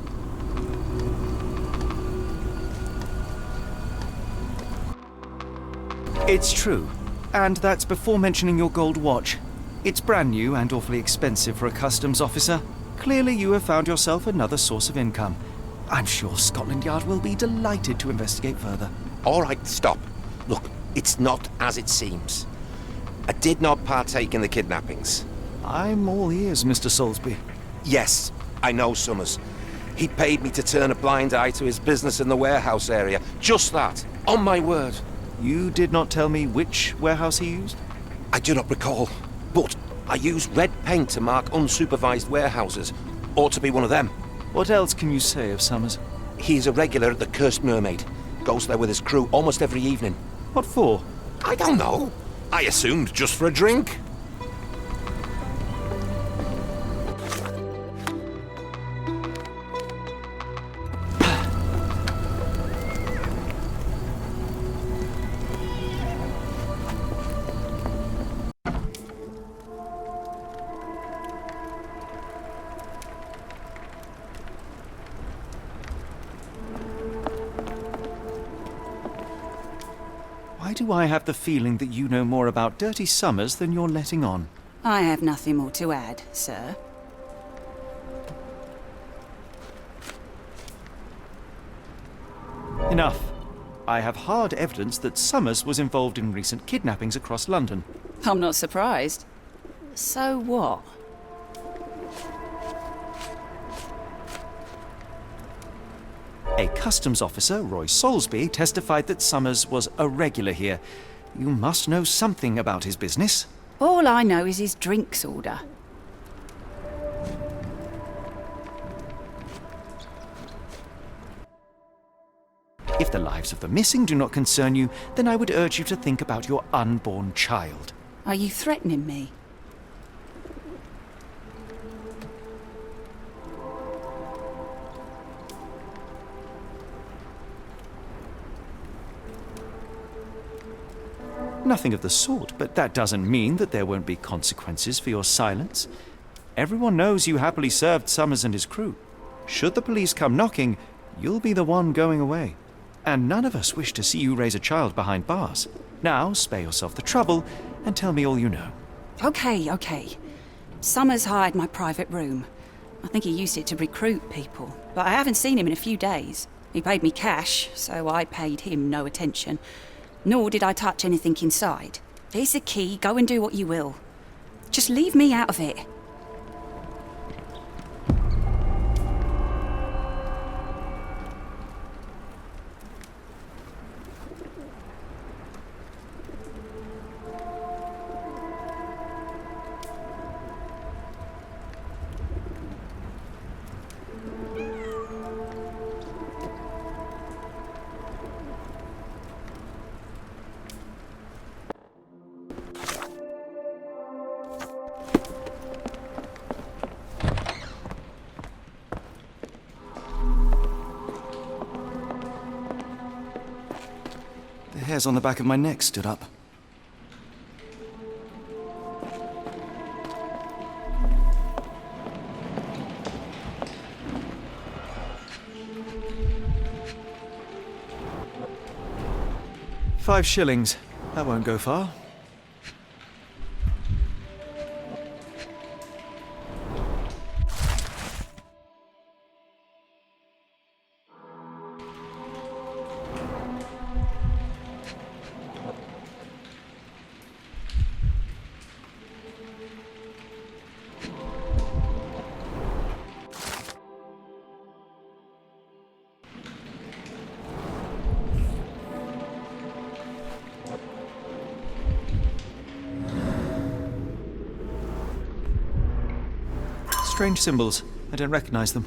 It's true. And that's before mentioning your gold watch. It's brand new and awfully expensive for a customs officer. Clearly you have found yourself another source of income. I'm sure Scotland Yard will be delighted to investigate further. All right, stop. Look, it's not as it seems. I did not partake in the kidnappings. I'm all ears, Mr. Soulsby. Yes, I know Summers. He paid me to turn a blind eye to his business in the warehouse area. Just that. On my word. You did not tell me which warehouse he used? I do not recall. But I used red paint to mark unsupervised warehouses. Ought to be one of them. What else can you say of Summers? He's a regular at the Cursed Mermaid. Goes there with his crew almost every evening. What for? I don't know. I assumed just for a drink. do I have the feeling that you know more about Dirty Summers than you're letting on? I have nothing more to add, sir. Enough. I have hard evidence that Summers was involved in recent kidnappings across London. I'm not surprised. So what? A customs officer, Roy Soulsby, testified that Summers was a regular here. You must know something about his business. All I know is his drinks order. If the lives of the missing do not concern you, then I would urge you to think about your unborn child. Are you threatening me? Nothing of the sort, but that doesn't mean that there won't be consequences for your silence. Everyone knows you happily served Summers and his crew. Should the police come knocking, you'll be the one going away. And none of us wish to see you raise a child behind bars. Now, spare yourself the trouble and tell me all you know. Okay. Summers hired my private room. I think he used it to recruit people, but I haven't seen him in a few days. He paid me cash, so I paid him no attention. Nor did I touch anything inside. Here's the key, go and do what you will. Just leave me out of it. The hairs on the back of my neck stood up. £5. That won't go far. Strange symbols. I don't recognize them.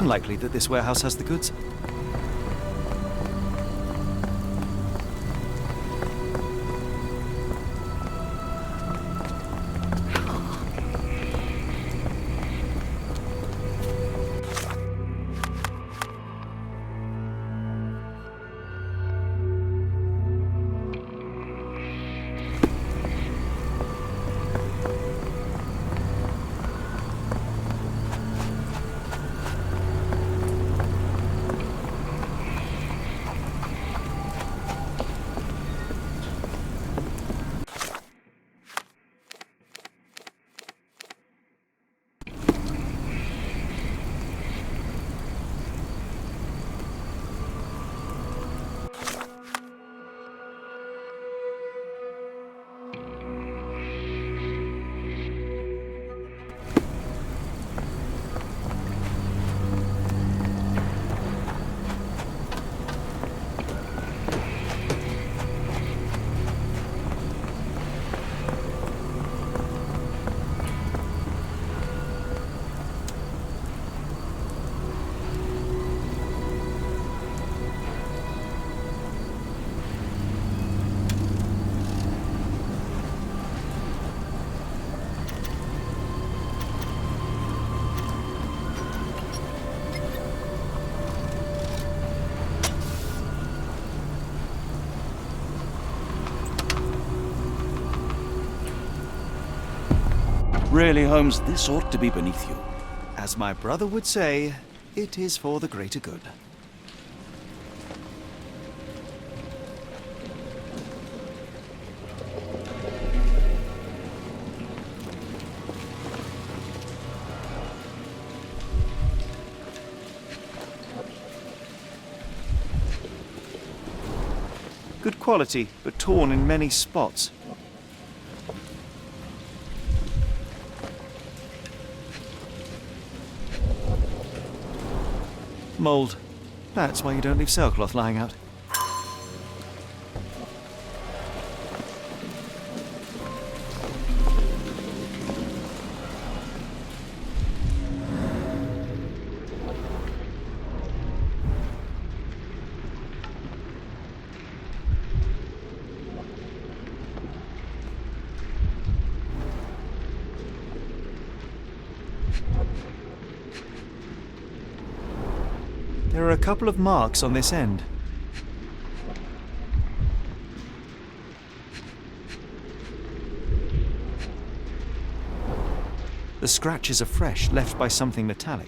Unlikely that this warehouse has the goods. Really, Holmes, this ought to be beneath you. As my brother would say, it is for the greater good. Good quality, but torn in many spots. Mold. That's why you don't leave sailcloth lying out. There are a couple of marks on this end. The scratches are fresh, left by something metallic.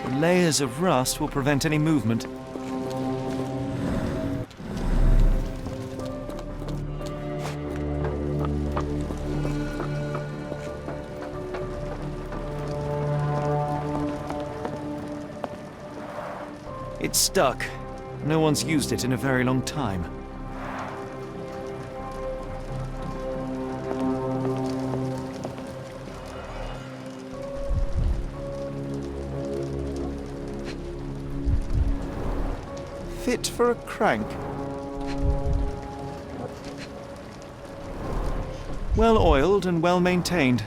The layers of rust will prevent any movement. It's stuck. No one's used it in a very long time. Fit for a crank. Well oiled and well maintained.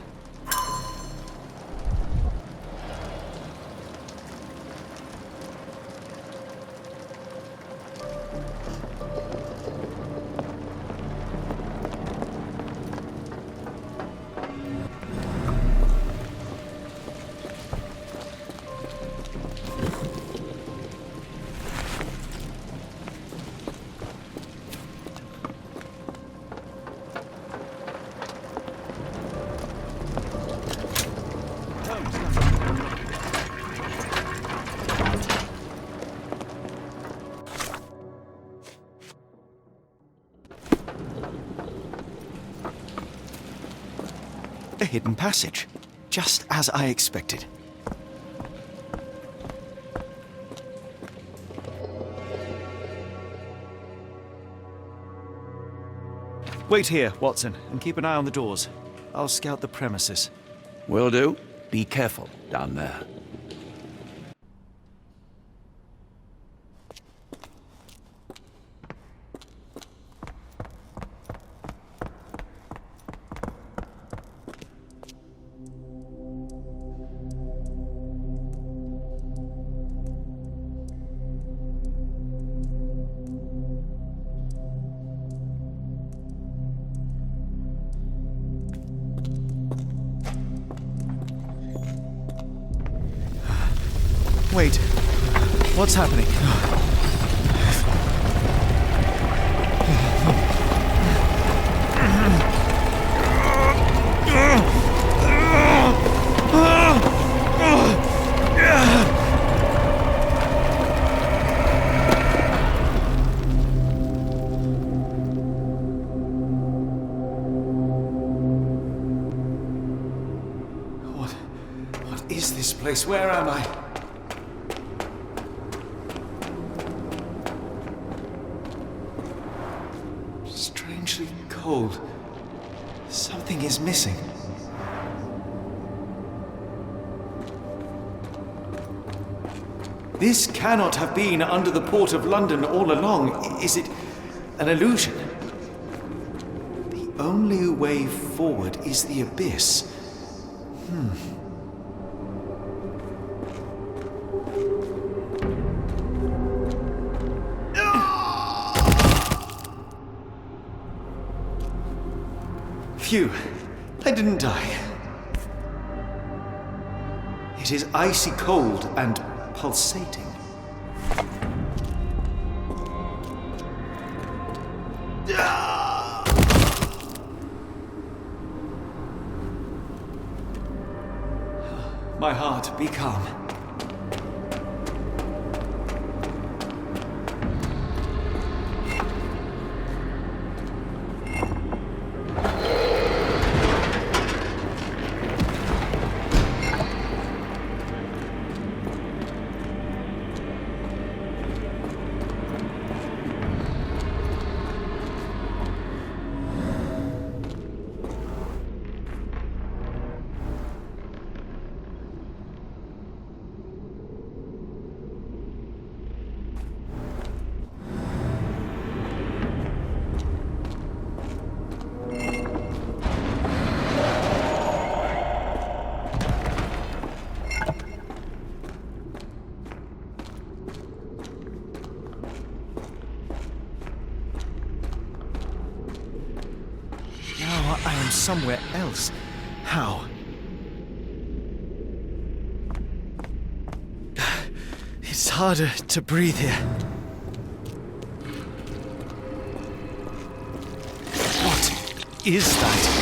A hidden passage, just as I expected. Wait here, Watson, and keep an eye on the doors. I'll scout the premises. Will do. Be careful down there. Wait. What's happening? What is this place? Where am I? Strangely cold. Something is missing. This cannot have been under the port of London all along. Is it an illusion? The only way forward is the abyss. Phew, I didn't die. It is icy cold and pulsating. My heart, be calm. I am somewhere else. How? It's harder to breathe here. What is that?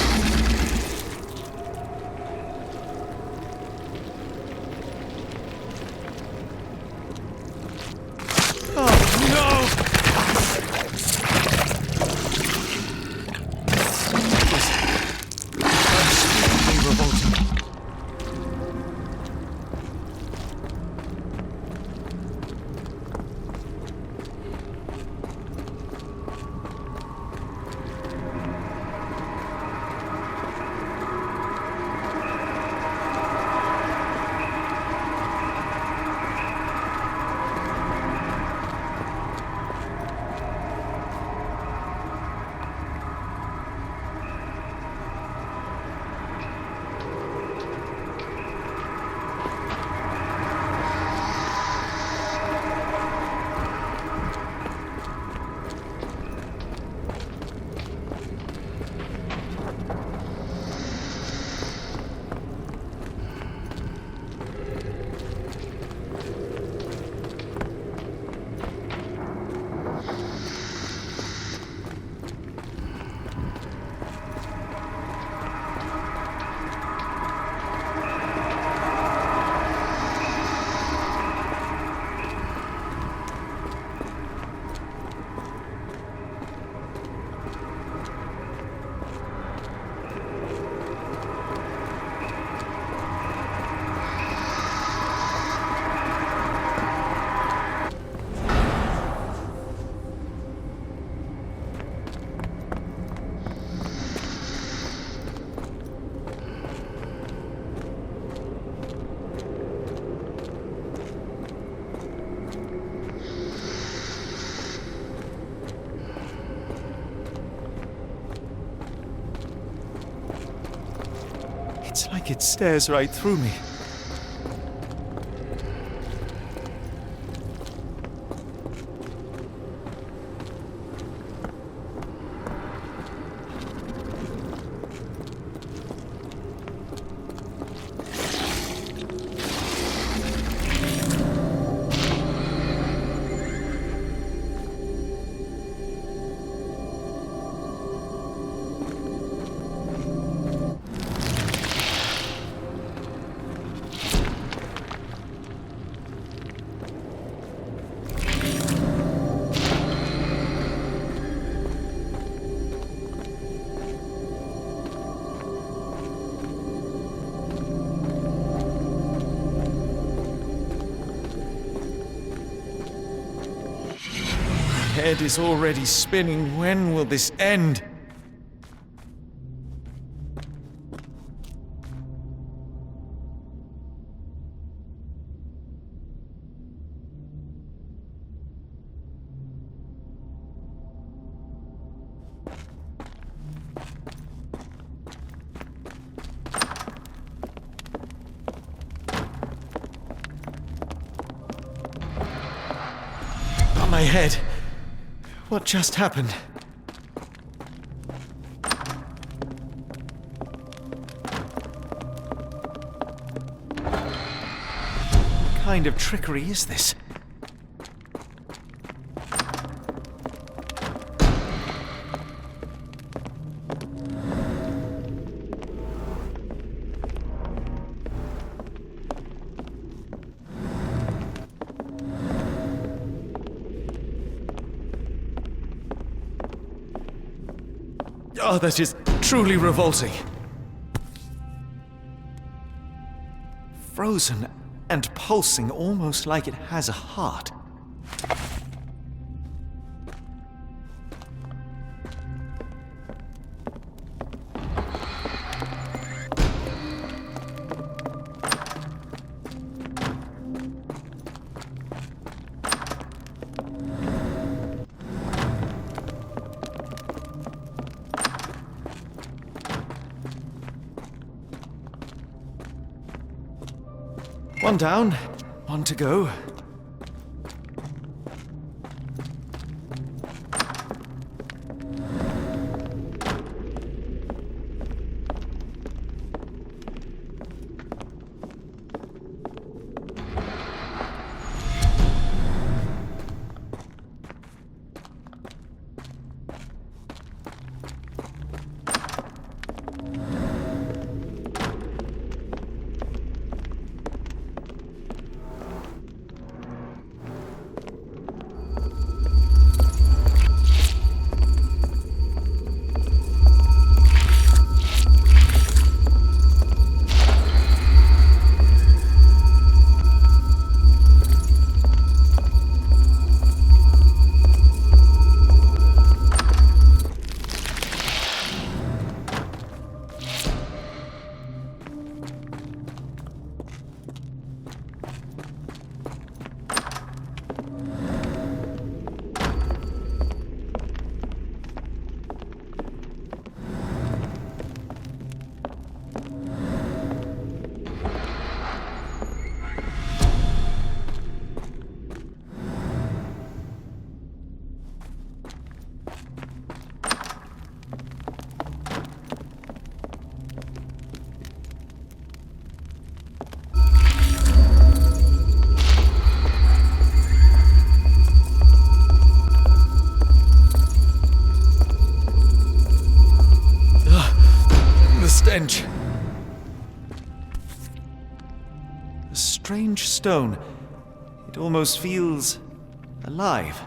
It's like it stares right through me. head is already spinning. When will this end? My head. What just happened? What kind of trickery is this? Oh, that is truly revolting. Frozen and pulsing, almost like it has a heart. One down, one to go. Stench. A strange stone. It almost feels alive.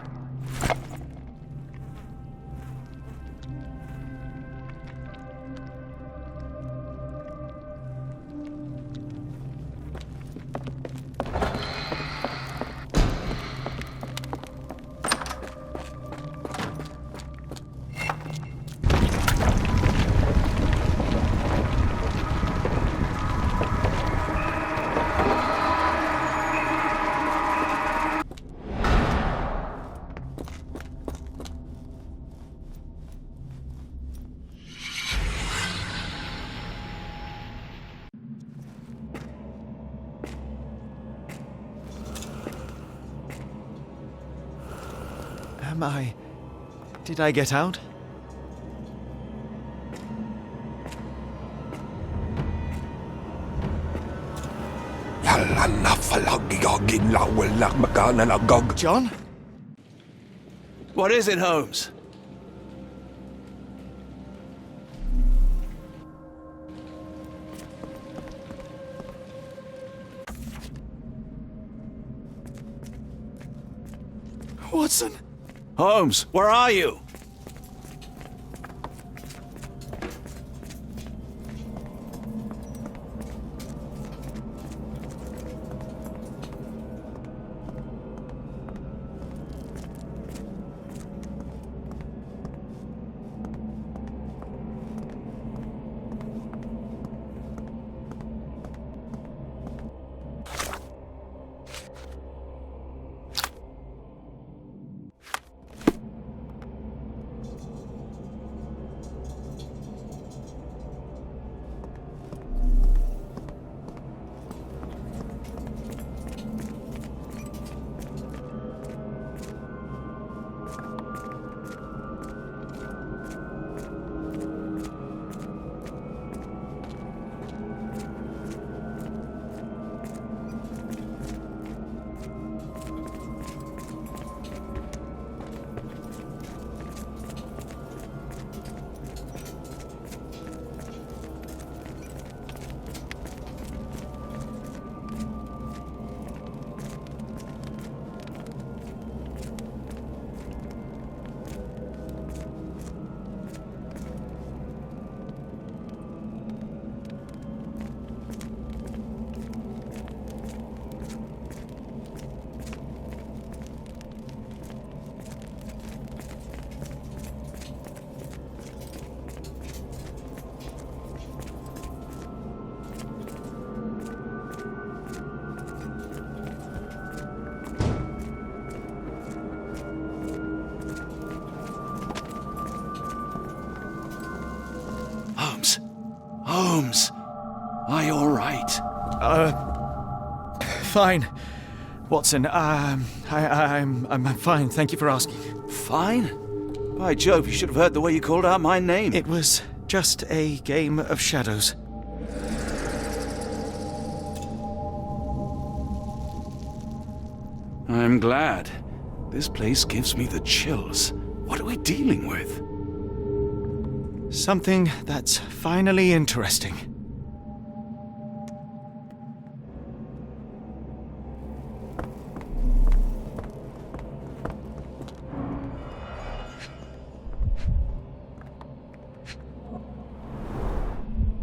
Did I get out? John? What is it, Holmes? Watson? Holmes, where are you? Holmes, are you all right? Fine. Watson, I'm fine, thank you for asking. Fine? By Jove, you should have heard the way you called out my name. It was just a game of shadows. I'm glad. This place gives me the chills. What are we dealing with? Something that's finally interesting.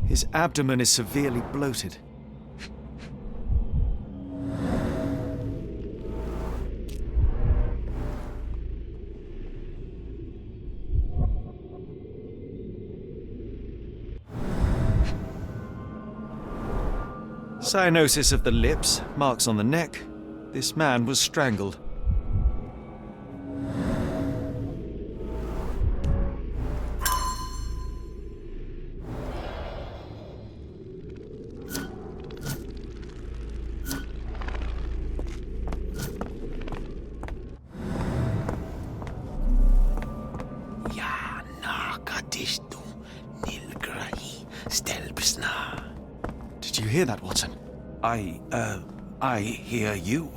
His abdomen is severely bloated. Cyanosis of the lips, marks on the neck. This man was strangled. Did you hear that, Watson? I hear you.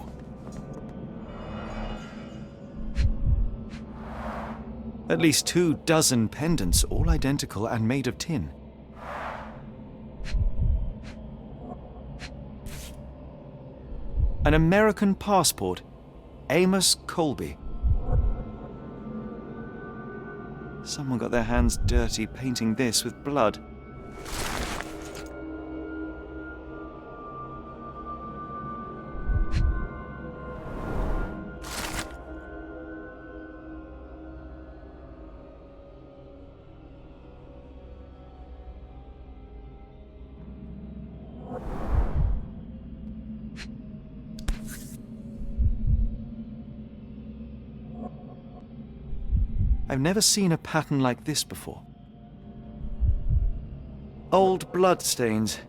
At least 24 pendants, all identical and made of tin. An American passport. Amos Colby. Someone got their hands dirty painting this with blood. I've never seen a pattern like this before. Old blood stains.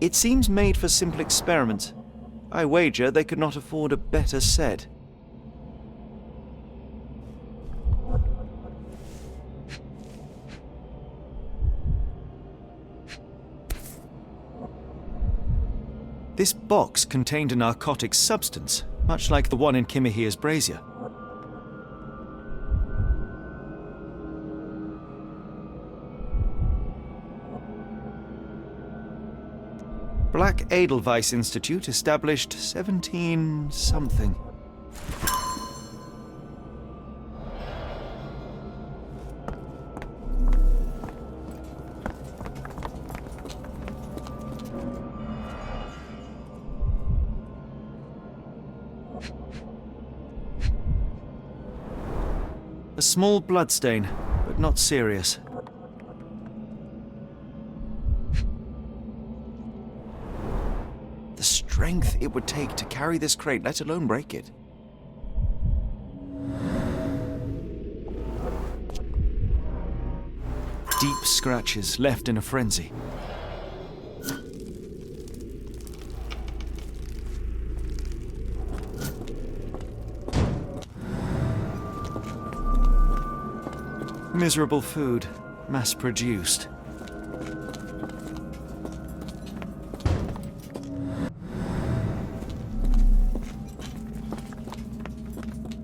It seems made for simple experiments. I wager they could not afford a better set. This box contained a narcotic substance, much like the one in Kimihia's brazier. Black Edelweiss Institute established 17-something. A small bloodstain, but not serious. The strength it would take to carry this crate, let alone break it. Deep scratches left in a frenzy. Miserable food, mass-produced.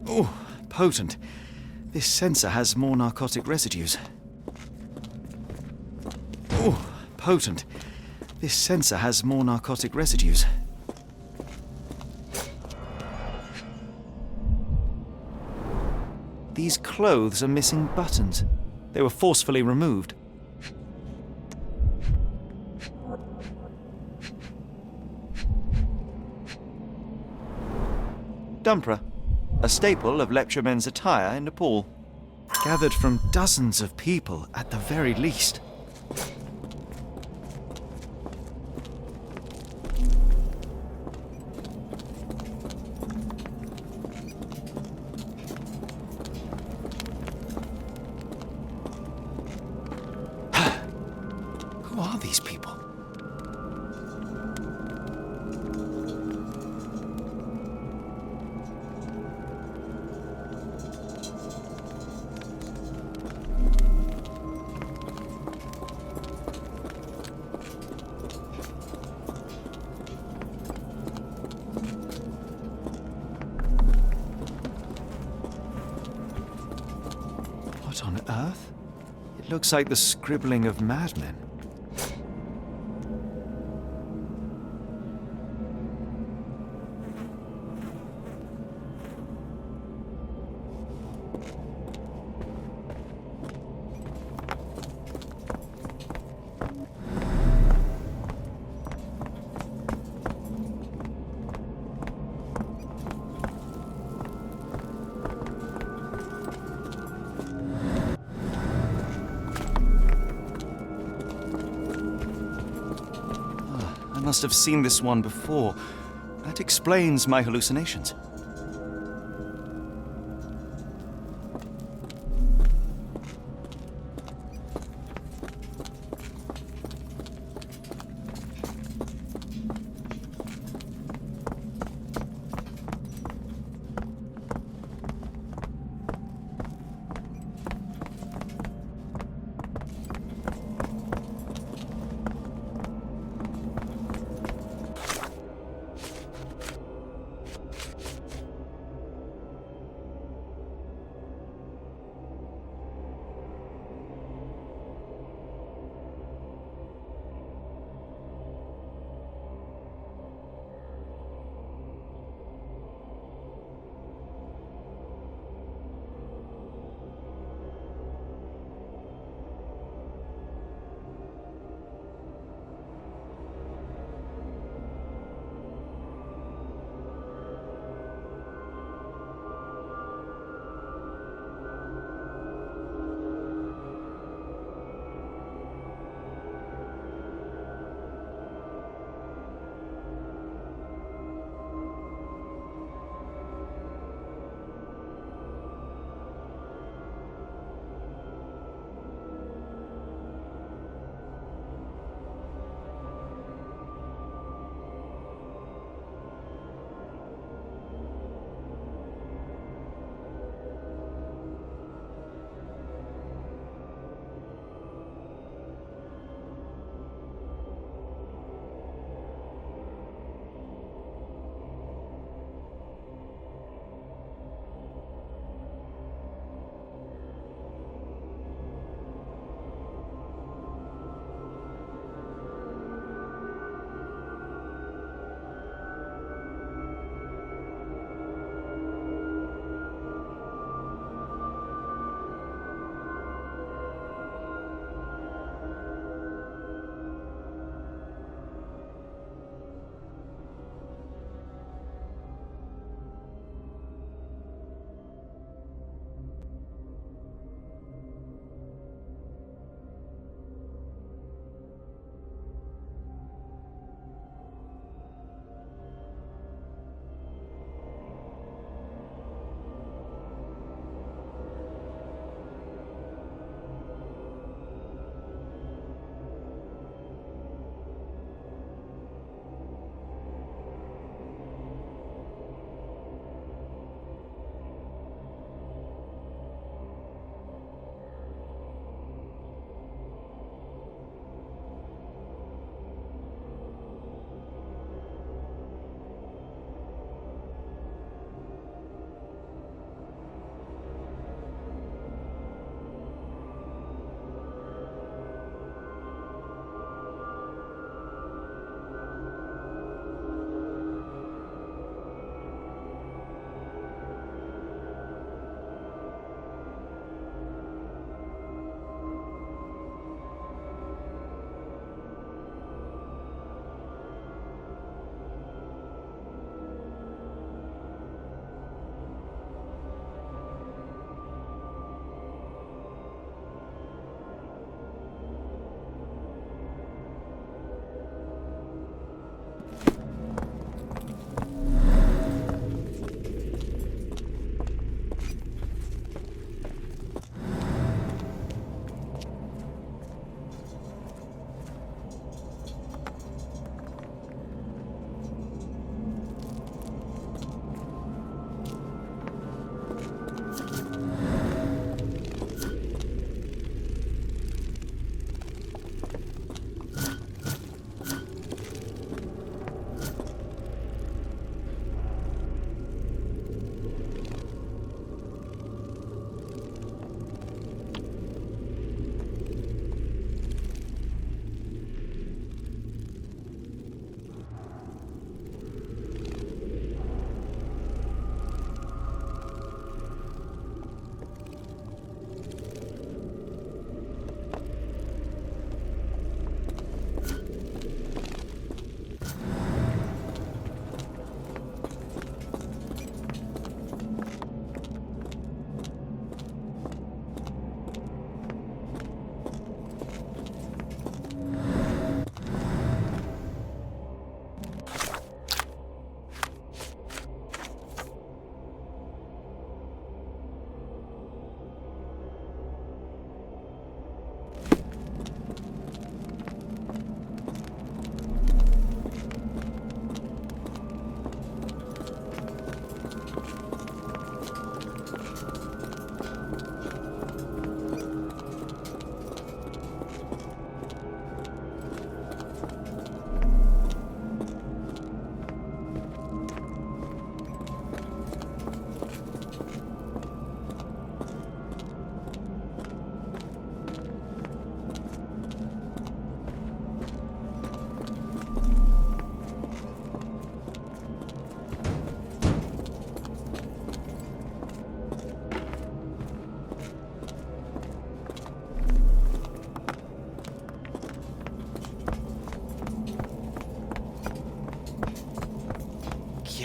Oh, potent. This sensor has more narcotic residues. Oh, potent. This sensor has more narcotic residues. These clothes are missing buttons. They were forcefully removed. Dumpra, a staple of lepcha men's attire in Nepal. Gathered from dozens of people at the very least. these people? What on earth? It looks like the scribbling of madmen. I must have seen this one before. That explains my hallucinations.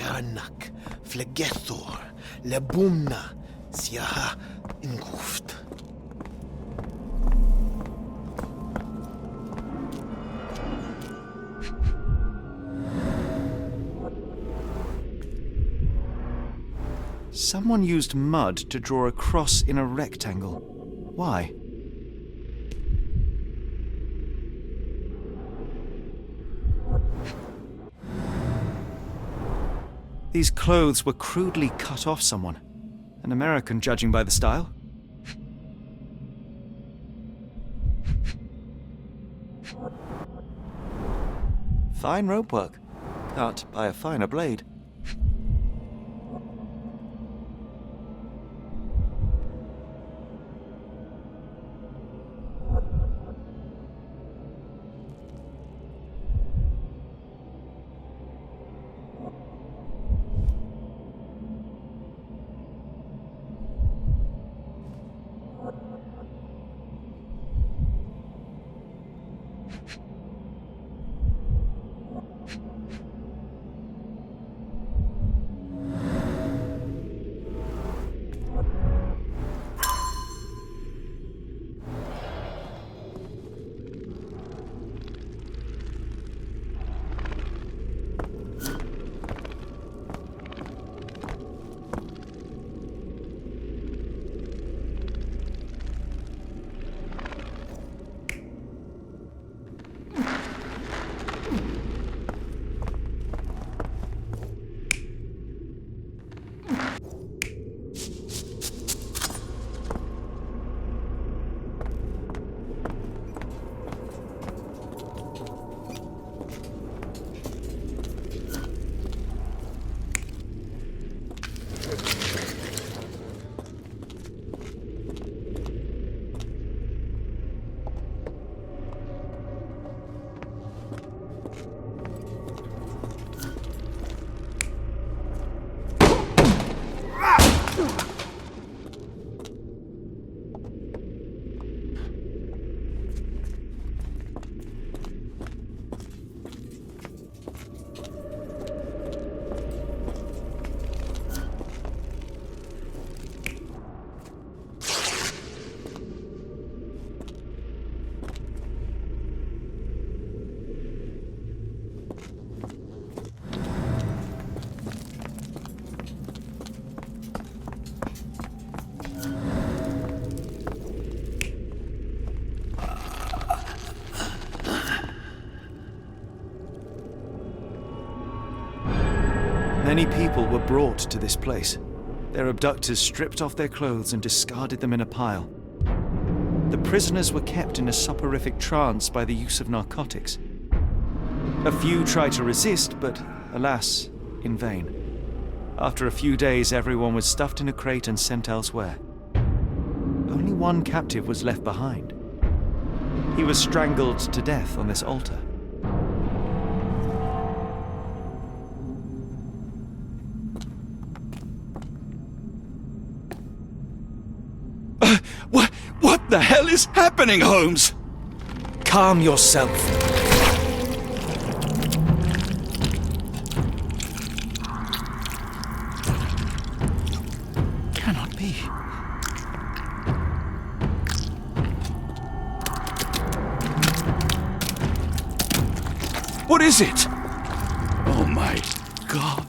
Karnak, Flegethor, Lebumna, Siaha, Inguft. Someone used mud to draw a cross in a rectangle. Why? These clothes were crudely cut off someone. An American, judging by the style. Fine rope work, cut by a finer blade. Many people were brought to this place. Their abductors stripped off their clothes and discarded them in a pile. The prisoners were kept in a soporific trance by the use of narcotics. A few tried to resist, but alas, in vain. After a few days, everyone was stuffed in a crate and sent elsewhere. Only one captive was left behind. He was strangled to death on this altar. What the hell is happening, Holmes? Calm yourself. Cannot be. What is it? Oh my God.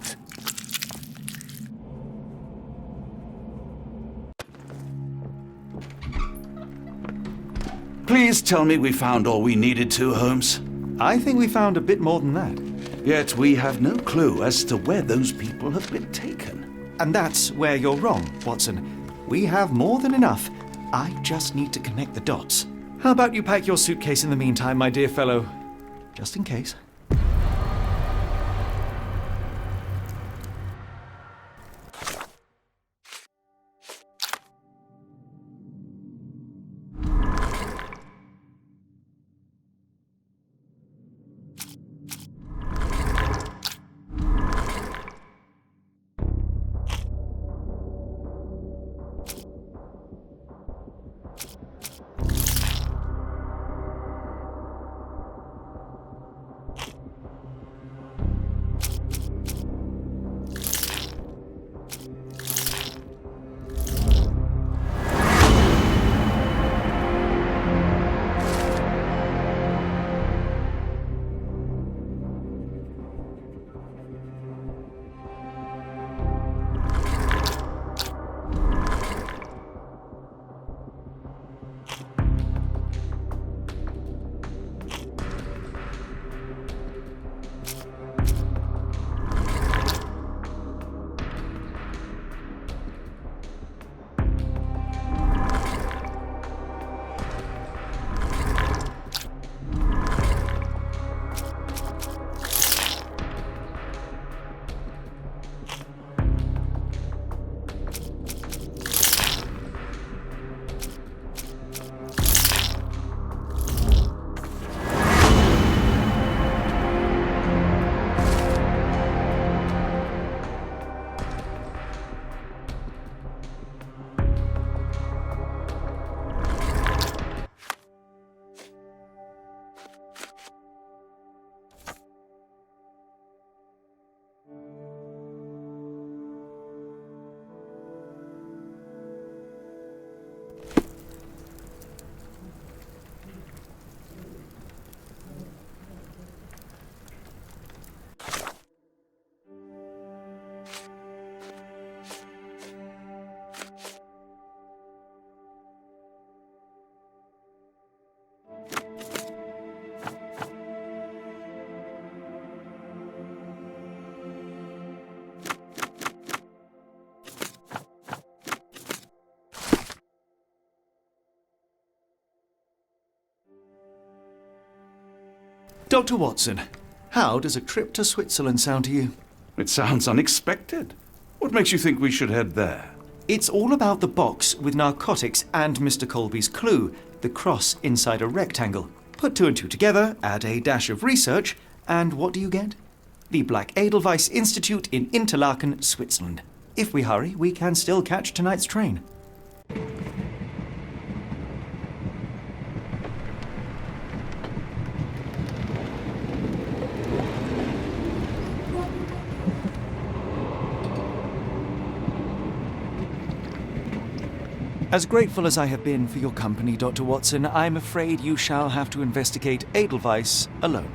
Please tell me we found all we needed to, Holmes. I think we found a bit more than that. Yet we have no clue as to where those people have been taken. And that's where you're wrong, Watson. We have more than enough. I just need to connect the dots. How about you pack your suitcase in the meantime, my dear fellow? Just in case. Dr. Watson, how does a trip to Switzerland sound to you? It sounds unexpected. What makes you think we should head there? It's all about the box with narcotics and Mr. Colby's clue, the cross inside a rectangle. Put two and two together, add a dash of research, and what do you get? The Black Edelweiss Institute in Interlaken, Switzerland. If we hurry, we can still catch tonight's train. As grateful as I have been for your company, Dr. Watson, I'm afraid you shall have to investigate Edelweiss alone.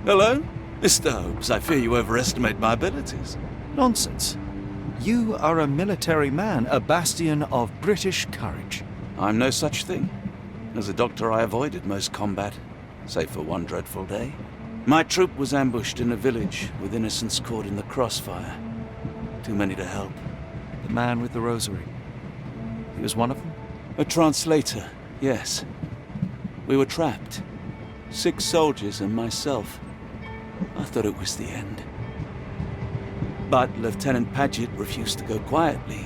Alone? Mr. Holmes, I fear you overestimate my abilities. Nonsense. You are a military man, a bastion of British courage. I'm no such thing. As a doctor, I avoided most combat, save for one dreadful day. My troop was ambushed in a village with innocents caught in the crossfire. Too many to help. The man with the rosary. He was one of them? A translator, yes. We were trapped. 6 soldiers and myself. I thought it was the end. But Lieutenant Paget refused to go quietly.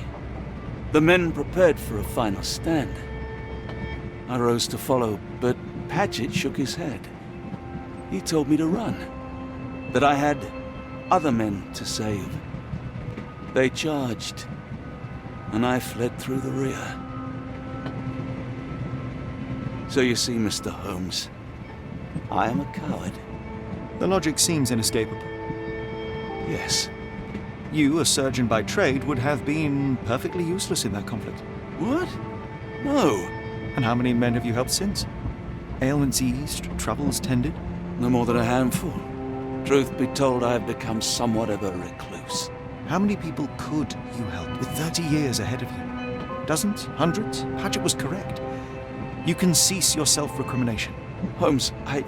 The men prepared for a final stand. I rose to follow, but Paget shook his head. He told me to run, that I had other men to save. They charged, and I fled through the rear. So you see, Mr. Holmes, I am a coward. The logic seems inescapable. Yes. You, a surgeon by trade, would have been perfectly useless in that conflict. What? No. And how many men have you helped since? Ailments eased, troubles tended? No more than a handful. Truth be told, I have become somewhat of a recluse. How many people could you help with 30 years ahead of you? Dozens? Hundreds? Paget was correct. You can cease your self-recrimination. Holmes, I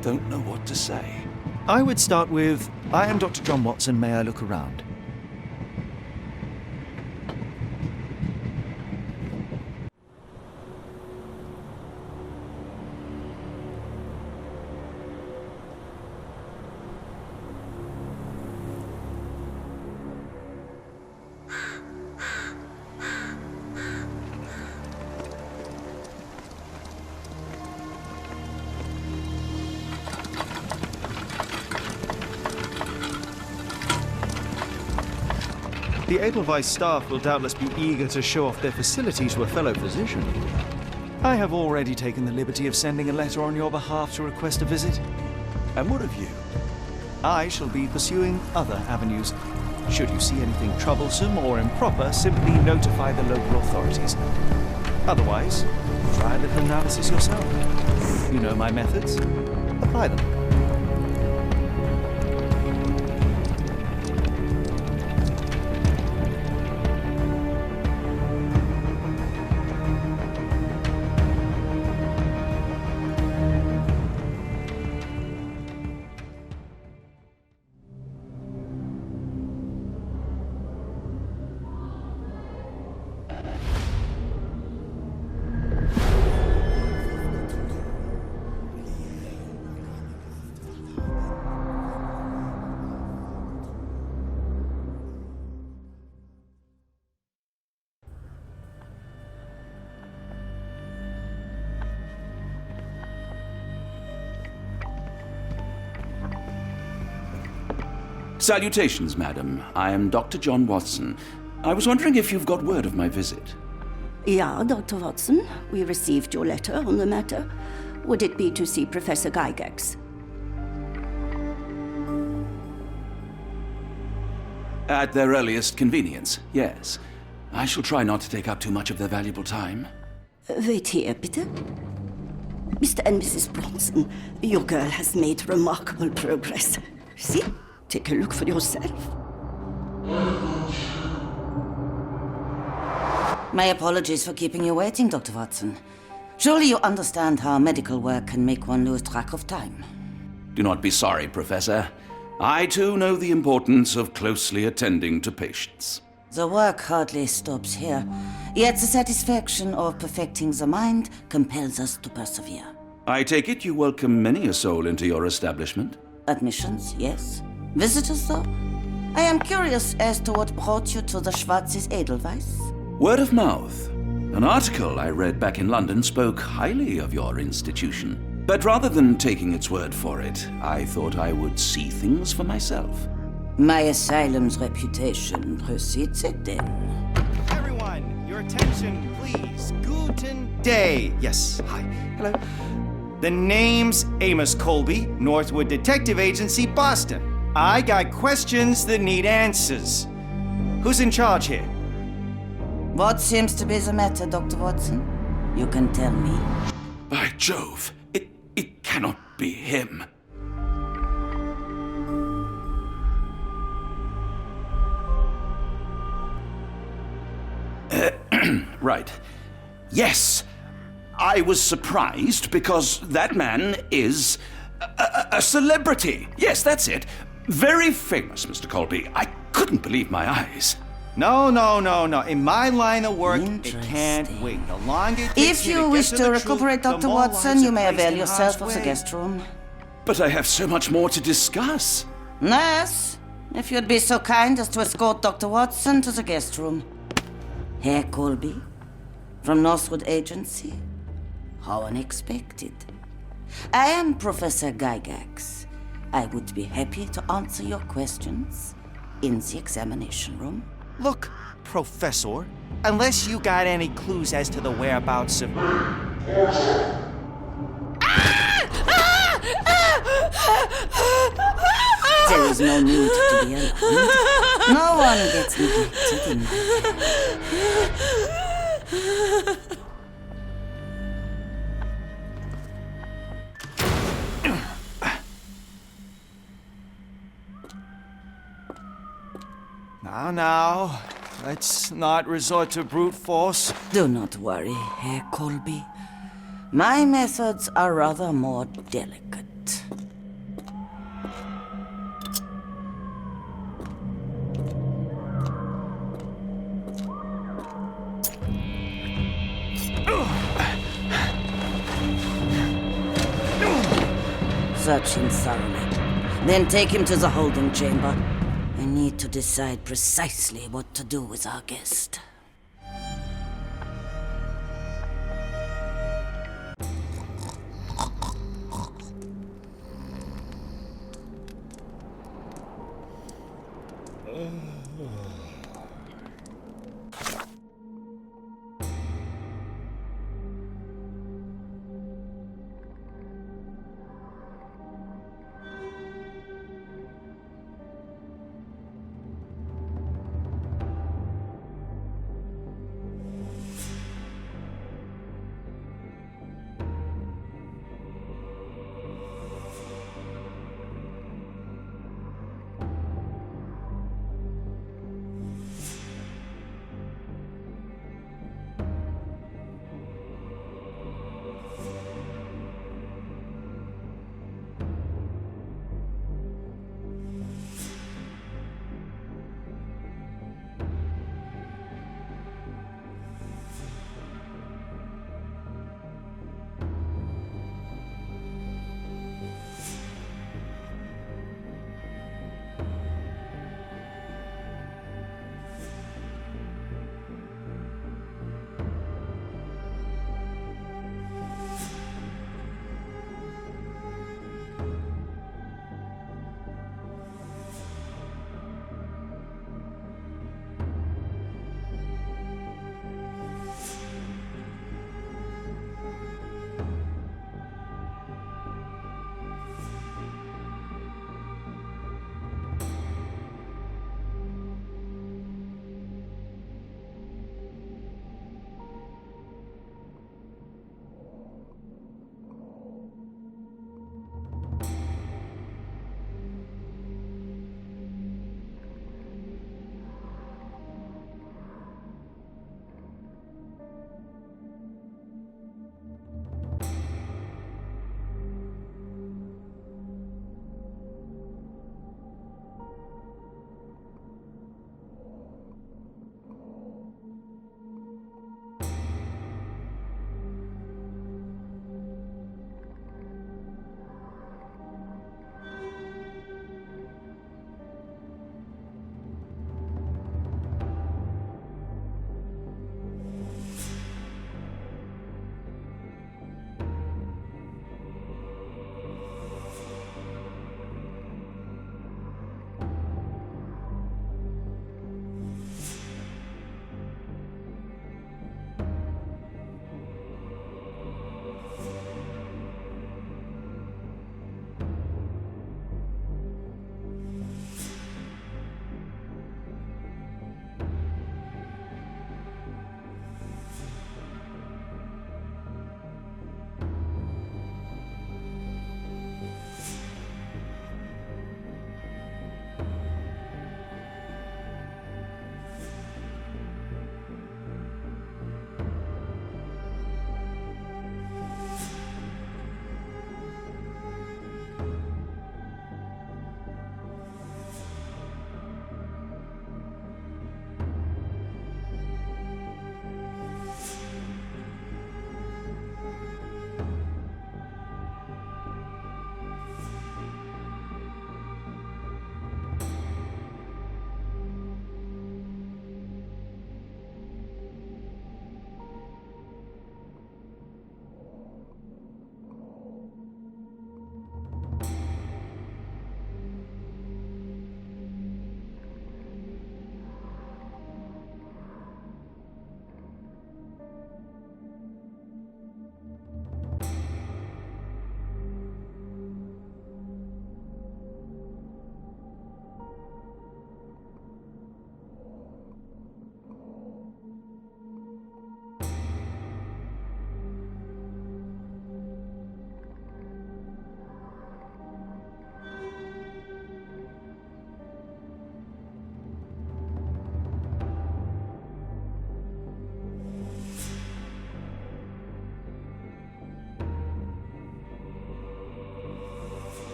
don't know what to say. I would start with, I am Dr. John Watson, may I look around? The Edelweiss staff will doubtless be eager to show off their facility to a fellow physician. I have already taken the liberty of sending a letter on your behalf to request a visit. And what of you? I shall be pursuing other avenues. Should you see anything troublesome or improper, simply notify the local authorities. Otherwise, try a little analysis yourself. You know my methods. Apply them. Salutations, madam. I am Dr. John Watson. I was wondering if you've got word of my visit. Yeah, Dr. Watson. We received your letter on the matter. Would it be to see Professor Gygax? At their earliest convenience, yes. I shall try not to take up too much of their valuable time. Wait here, bitte. Mr. and Mrs. Bronson, your girl has made remarkable progress. See? Take a look for yourself. My apologies for keeping you waiting, Dr. Watson. Surely you understand how medical work can make one lose track of time. Do not be sorry, Professor. I too know the importance of closely attending to patients. The work hardly stops here, yet the satisfaction of perfecting the mind compels us to persevere. I take it you welcome many a soul into your establishment? Admissions, yes. Visitors, though? I am curious as to what brought you to the Schwarzes Edelweiss. Word of mouth. An article I read back in London spoke highly of your institution. But rather than taking its word for it, I thought I would see things for myself. My asylum's reputation precedes it, then. Everyone, your attention, please. Guten Day. Yes, hi. Hello. The name's Amos Colby, Northwood Detective Agency, Boston. I got questions that need answers. Who's in charge here? What seems to be the matter, Dr. Watson? You can tell me. By Jove, it cannot be him. Right. Yes. I was surprised because that man is a celebrity. Yes, that's it. Very famous, Mr. Colby. I couldn't believe my eyes. No. In my line of work, it can't wait. The longer it takes If me you to wish get to the recuperate, truth, the Dr. more Watson, lives you are may placed avail in yourself harm's of the way. guest room. But I have so much more to discuss. Nurse, if you'd be so kind as to escort Dr. Watson to the guest room. Herr Colby, from Northwood Agency. How unexpected. I am Professor Gygax. I would be happy to answer your questions in the examination room. Look, Professor, unless you got any clues as to the whereabouts of... There is no need to be alarmed. No one gets neglected in my care. Now, let's not resort to brute force. Do not worry, Herr Colby. My methods are rather more delicate. Search him thoroughly. Then take him to the holding chamber. I need to decide precisely what to do with our guest.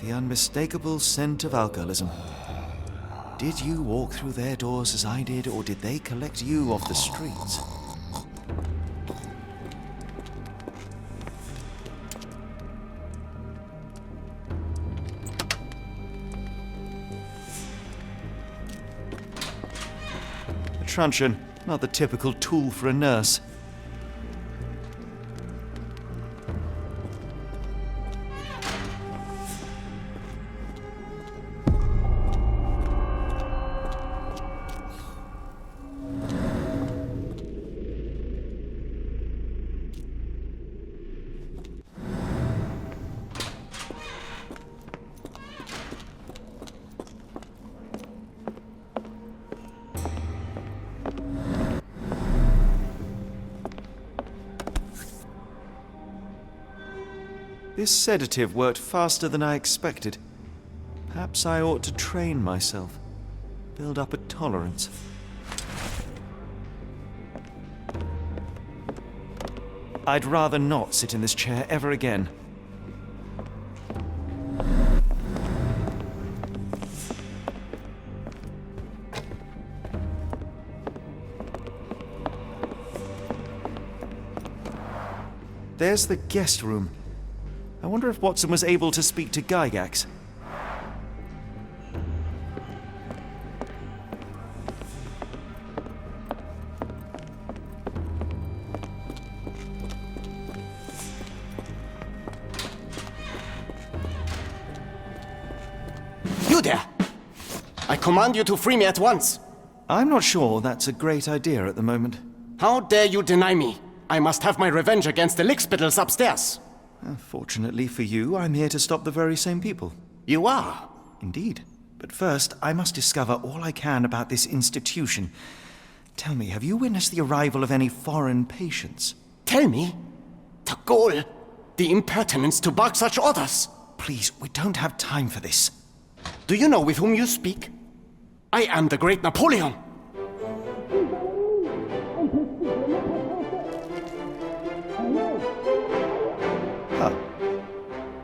The unmistakable scent of alcoholism. Did you walk through their doors as I did, or did they collect you off the streets? A truncheon, not the typical tool for a nurse. This sedative worked faster than I expected. Perhaps I ought to train myself. Build up a tolerance. I'd rather not sit in this chair ever again. There's the guest room. I wonder if Watson was able to speak to Gygax. You there! I command you to free me at once! I'm not sure that's a great idea at the moment. How dare you deny me? I must have my revenge against the lickspittles upstairs! Fortunately for you, I'm here to stop the very same people. You are? Indeed. But first, I must discover all I can about this institution. Tell me, have you witnessed the arrival of any foreign patients? Tell me? The gall! The impertinence to bark such orders! Please, we don't have time for this. Do you know with whom you speak? I am the great Napoleon!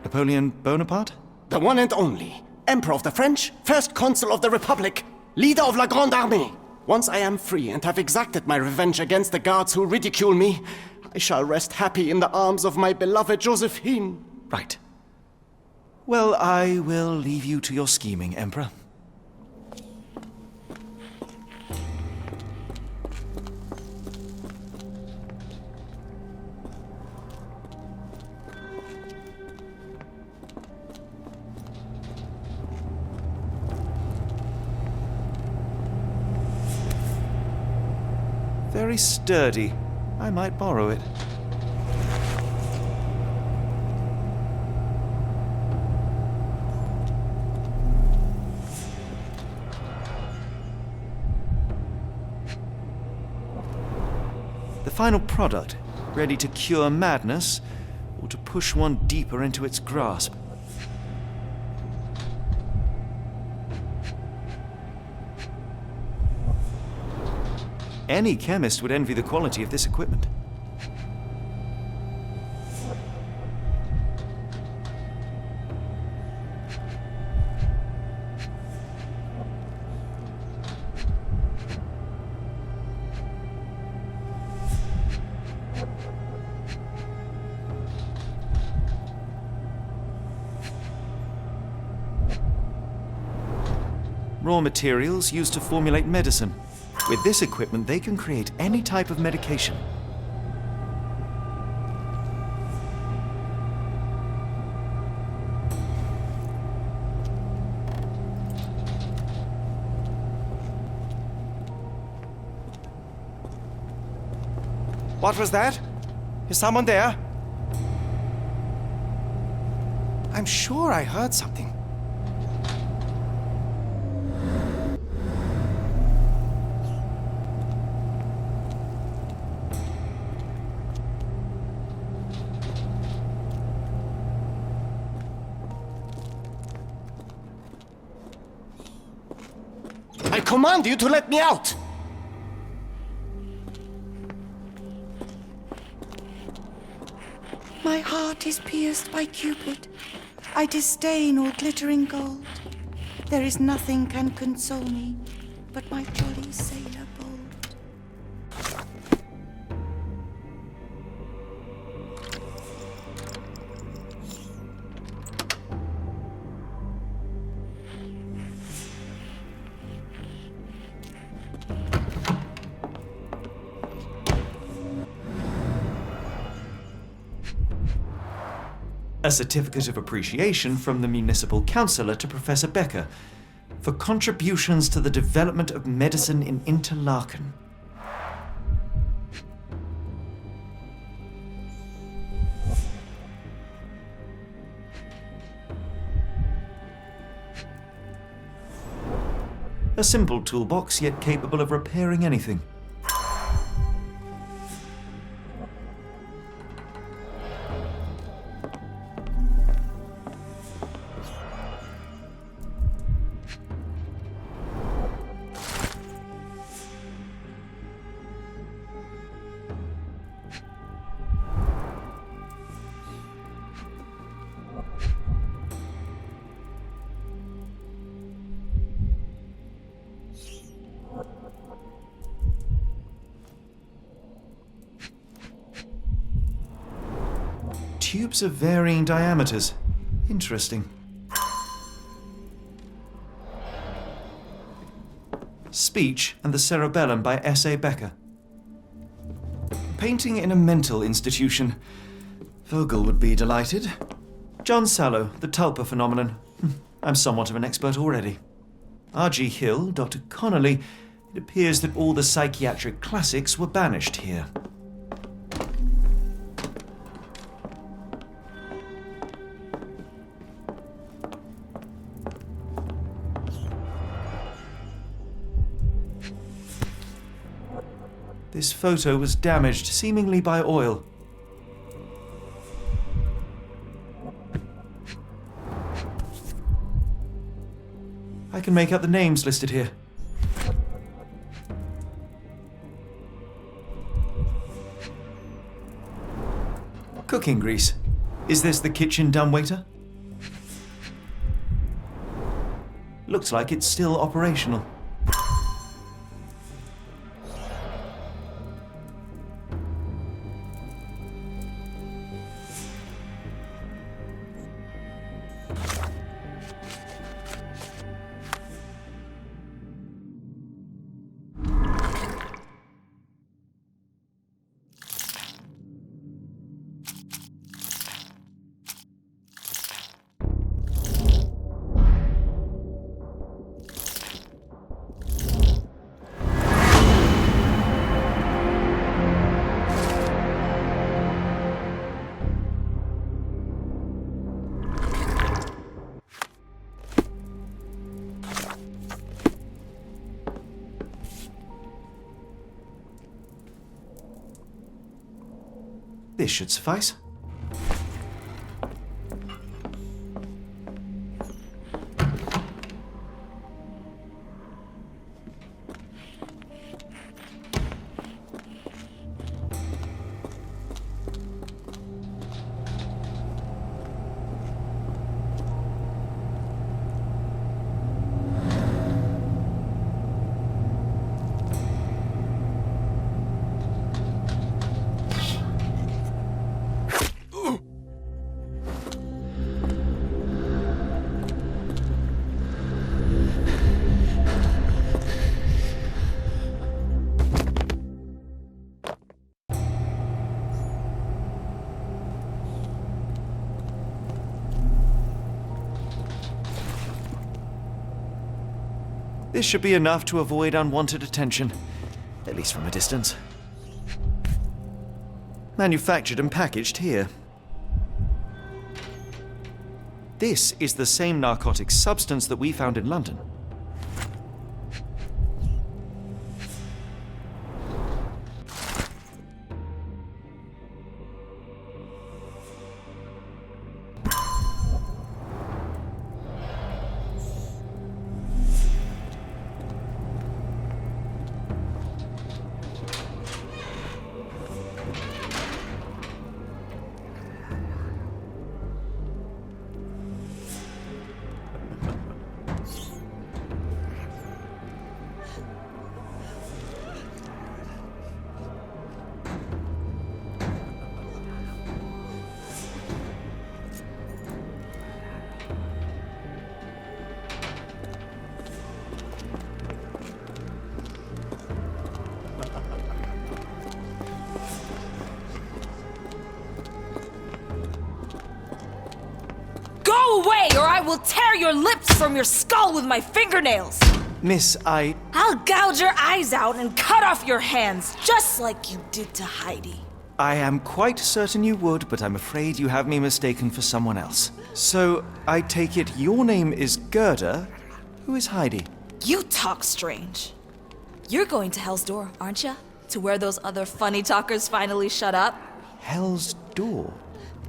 Napoleon Bonaparte? The one and only. Emperor of the French, First Consul of the Republic, leader of La Grande Armée. Once I am free and have exacted my revenge against the guards who ridicule me, I shall rest happy in the arms of my beloved Josephine. Right. Well, I will leave you to your scheming, Emperor. Very sturdy. I might borrow it. The final product, ready to cure madness, or to push one deeper into its grasp. Any chemist would envy the quality of this equipment. Raw materials used to formulate medicine. With this equipment, they can create any type of medication. What was that? Is someone there? I'm sure I heard something. I command you to let me out! My heart is pierced by Cupid. I disdain all glittering gold. There is nothing can console me but my jolly sailor bold. A certificate of appreciation from the municipal councillor to Professor Becker for contributions to the development of medicine in Interlaken. A simple toolbox, yet capable of repairing anything. Tubes of varying diameters. Interesting. Speech and the Cerebellum by S.A. Becker. Painting in a mental institution. Vogel would be delighted. John Sallow, the Tulpa phenomenon. I'm somewhat of an expert already. R.G. Hill, Dr. Connolly. It appears that all the psychiatric classics were banished here. This photo was damaged, seemingly by oil. I can make out the names listed here. Cooking grease. Is this the kitchen dumbwaiter? Looks like it's still operational. This should suffice. This should be enough to avoid unwanted attention, at least from a distance. Manufactured and packaged here. This is the same narcotic substance that we found in London. Go away, or I will tear your lips from your skull with my fingernails! Miss, I'll gouge your eyes out and cut off your hands, just like you did to Heidi. I am quite certain you would, but I'm afraid you have me mistaken for someone else. So, I take it your name is Gerda. Who is Heidi? You talk strange. You're going to Hell's Door, aren't you? To where those other funny talkers finally shut up? Hell's Door?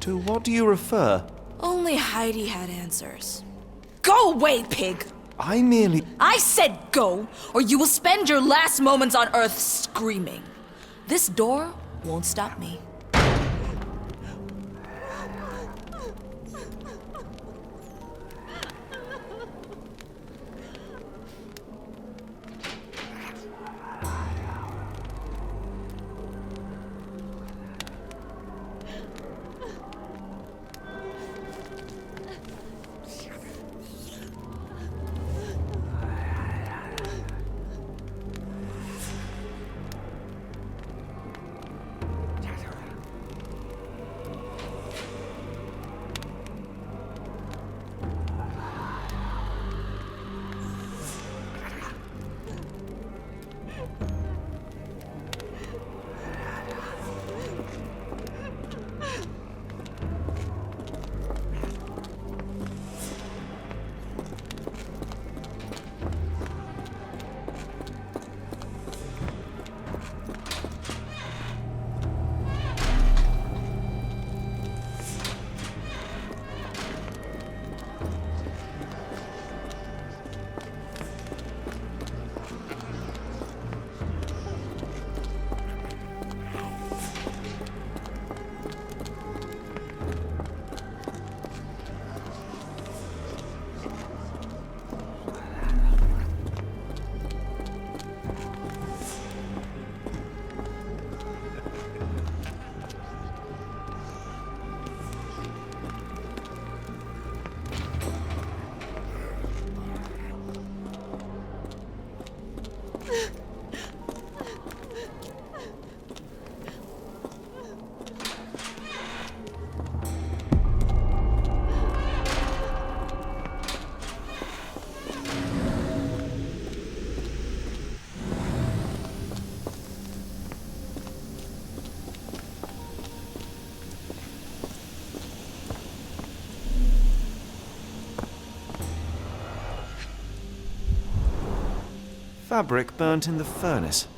To what do you refer? Only Heidi had answers. Go away, pig! I said go, or you will spend your last moments on Earth screaming. This door won't stop me. Fabric burnt in the furnace.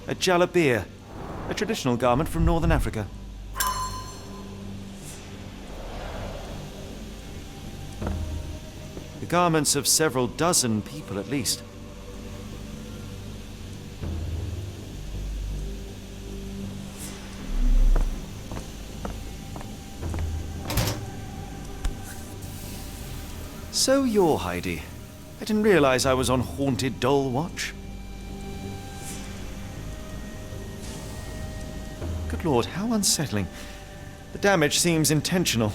A jalabia, a traditional garment from northern Africa. The garments of several dozen people at least. So you're Heidi. I didn't realize I was on Haunted Doll Watch. Good Lord, how unsettling. The damage seems intentional.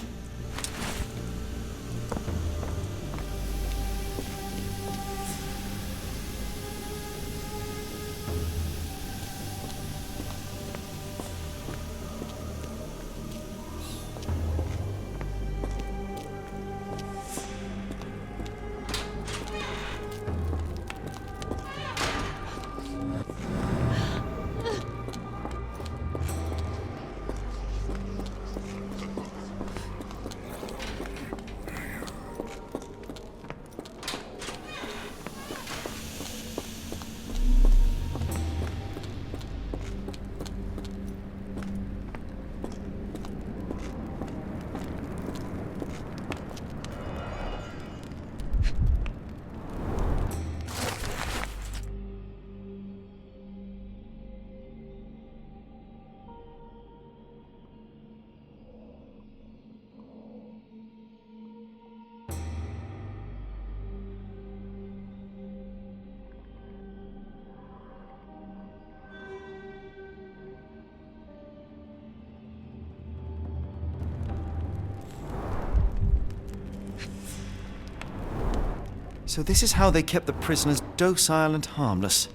So this is how they kept the prisoners docile and harmless.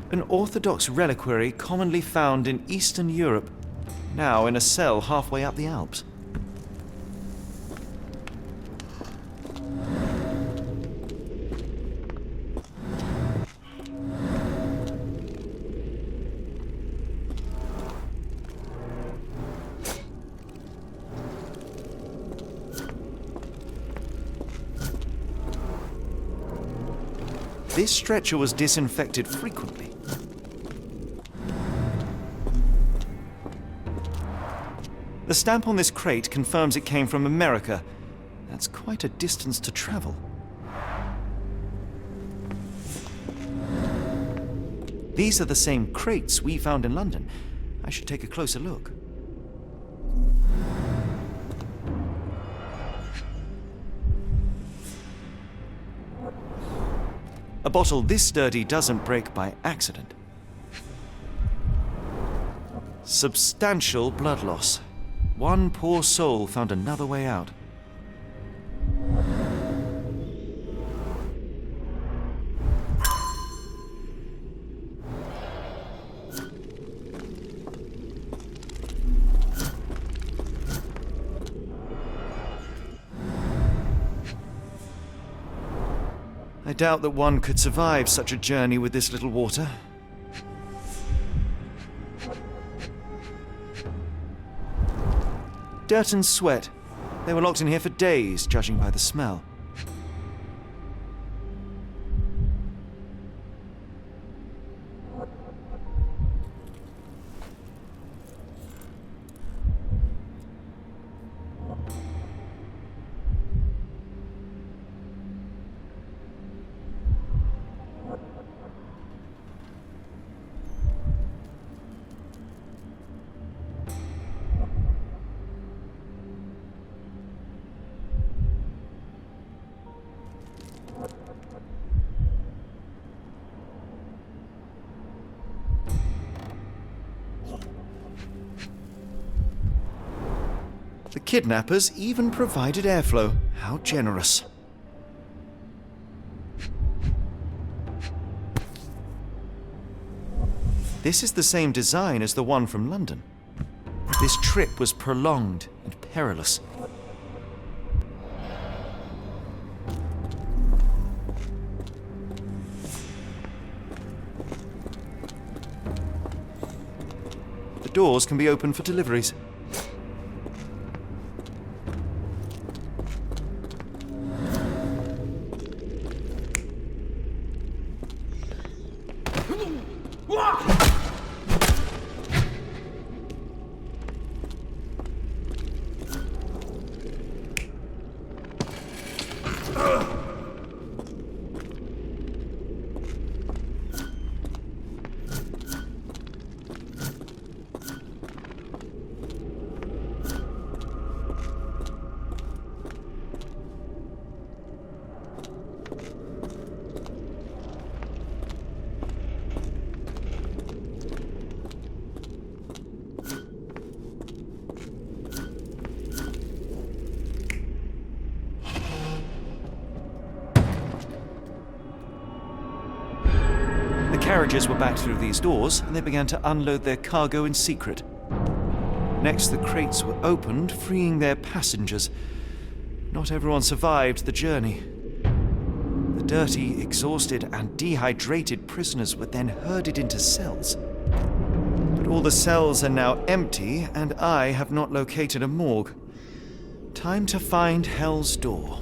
An Orthodox reliquary commonly found in Eastern Europe, now in a cell halfway up the Alps. This stretcher was disinfected frequently. The stamp on this crate confirms it came from America. That's quite a distance to travel. These are the same crates we found in London. I should take a closer look. A bottle this sturdy doesn't break by accident. Substantial blood loss. One poor soul found another way out. I doubt that one could survive such a journey with this little water. Dirt and sweat. They were locked in here for days, judging by the smell. The kidnappers even provided airflow. How generous. This is the same design as the one from London. This trip was prolonged and perilous. The doors can be opened for deliveries. carriages were back through these doors, and they began to unload their cargo in secret. Next, the crates were opened, freeing their passengers. Not everyone survived the journey. The dirty, exhausted, and dehydrated prisoners were then herded into cells. But all the cells are now empty, and I have not located a morgue. Time to find Hell's Door.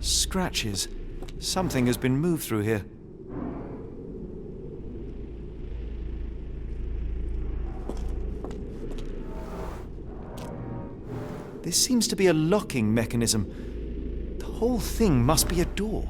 Scratches. Something has been moved through here. This seems to be a locking mechanism. The whole thing must be a door.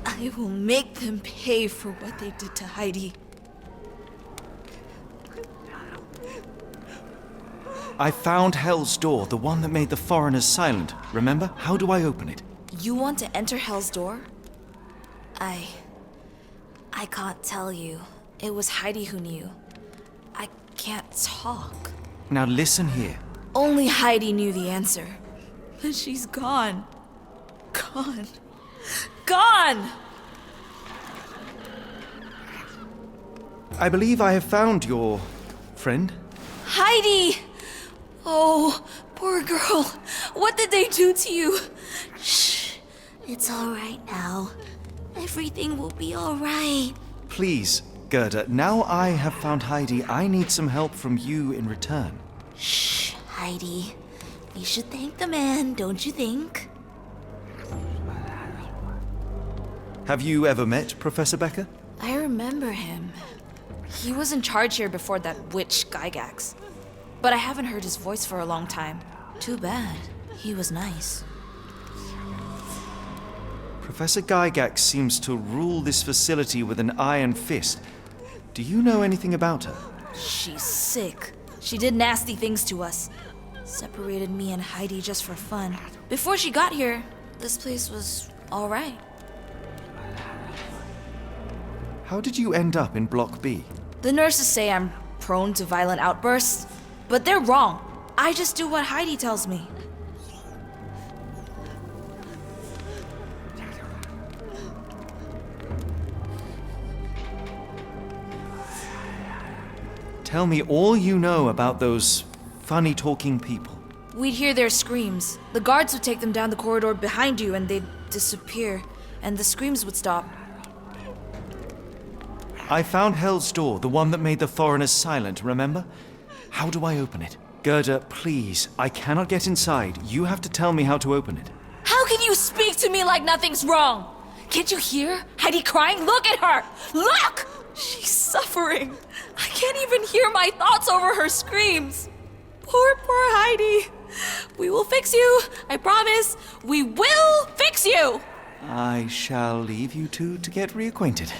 I will make them pay for what they did to Heidi. I found Hell's Door, the one that made the foreigners silent. Remember? How do I open it? You want to enter Hell's Door? I can't tell you. It was Heidi who knew. I can't talk. Now listen here. Only Heidi knew the answer. But she's gone. Gone. Gone! I believe I have found your friend. Heidi! Oh, poor girl. What did they do to you? Shh. It's all right now. Everything will be all right. Please, Gerda, now I have found Heidi, I need some help from you in return. Shh, Heidi. We should thank the man, don't you think? Have you ever met Professor Becker? I remember him. He was in charge here before that witch Gygax. But I haven't heard his voice for a long time. Too bad. He was nice. Professor Gygax seems to rule this facility with an iron fist. Do you know anything about her? She's sick. She did nasty things to us. Separated me and Heidi just for fun. Before she got here, this place was all right. How did you end up in Block B? The nurses say I'm prone to violent outbursts, but they're wrong. I just do what Heidi tells me. Tell me all you know about those funny-talking people. We'd hear their screams. The guards would take them down the corridor behind you and they'd disappear, and the screams would stop. I found Hell's Door, the one that made the foreigners silent, remember? How do I open it? Gerda, please, I cannot get inside. You have to tell me how to open it. How can you speak to me like nothing's wrong? Can't you hear Heidi crying? Look at her! Look! She's suffering. I can't even hear my thoughts over her screams. Poor Heidi. We will fix you. I promise. We will fix you! I shall leave you two to get reacquainted.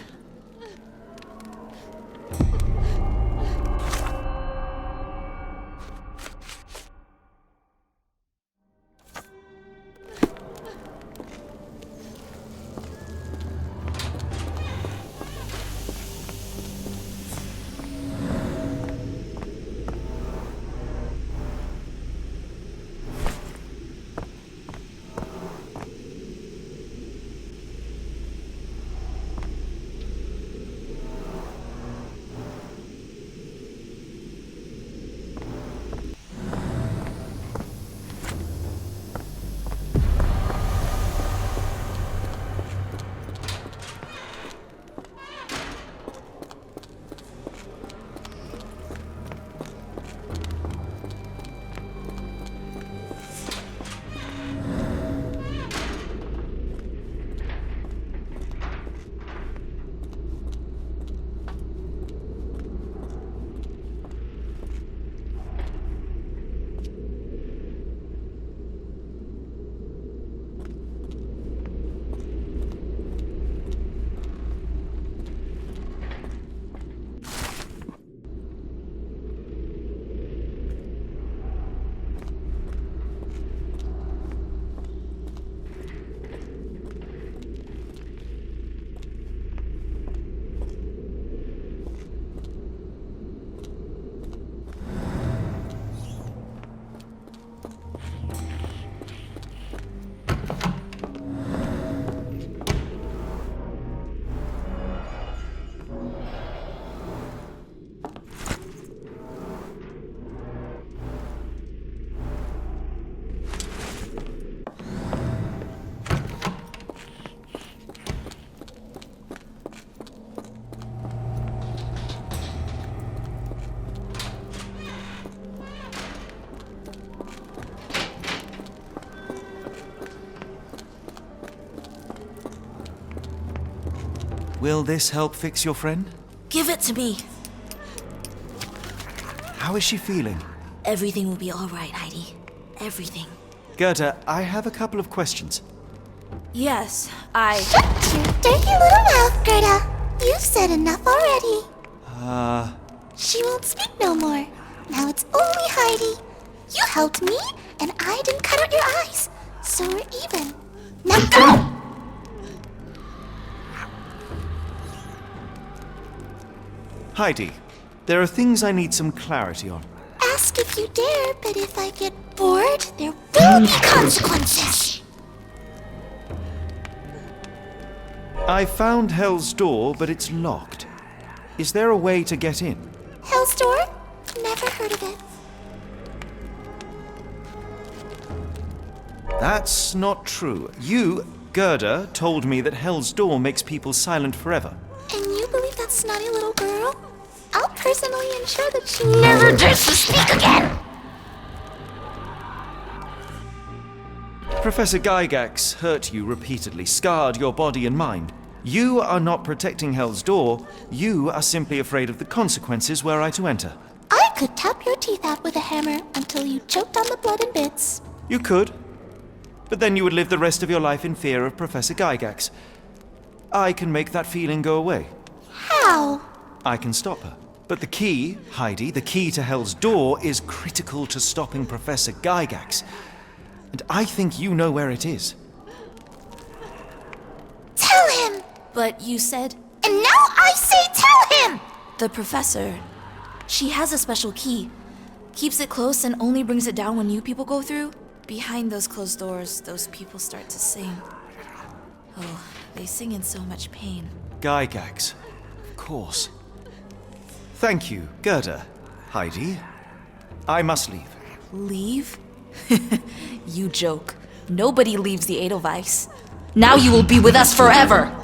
Will this help fix your friend? Give it to me. How is she feeling? Everything will be all right, Heidi. Everything. Gerda, I have a couple of questions. Yes, Shut your dirty little mouth, Gerda. You've said enough already. She won't speak no more. Now it's only Heidi. You helped me, and I didn't cut out your eyes. So we're even. Now go! Heidi, there are things I need some clarity on. Ask if you dare, but if I get bored, there will be consequences. I found Hell's Door, but it's locked. Is there a way to get in? Hell's Door? Never heard of it. That's not true. You, Gerda, told me that Hell's Door makes people silent forever. And you believe that snotty little girl? I'll personally ensure that she never dares to speak again! Professor Gygax hurt you repeatedly, scarred your body and mind. You are not protecting Hell's Door. You are simply afraid of the consequences were I to enter. I could tap your teeth out with a hammer until you choked on the blood in bits. You could. But then you would live the rest of your life in fear of Professor Gygax. I can make that feeling go away. How? I can stop her. But the key, Heidi, the key to Hell's Door is critical to stopping Professor Gygax. And I think you know where it is. Tell him! But you said... And now I say tell him! The professor... She has a special key. Keeps it close and only brings it down when new people go through. Behind those closed doors, those people start to sing. Oh, they sing in so much pain. Gygax. Of course. Thank you, Gerda. Heidi. I must leave. Leave? You joke. Nobody leaves the Edelweiss. Now you will be with us forever!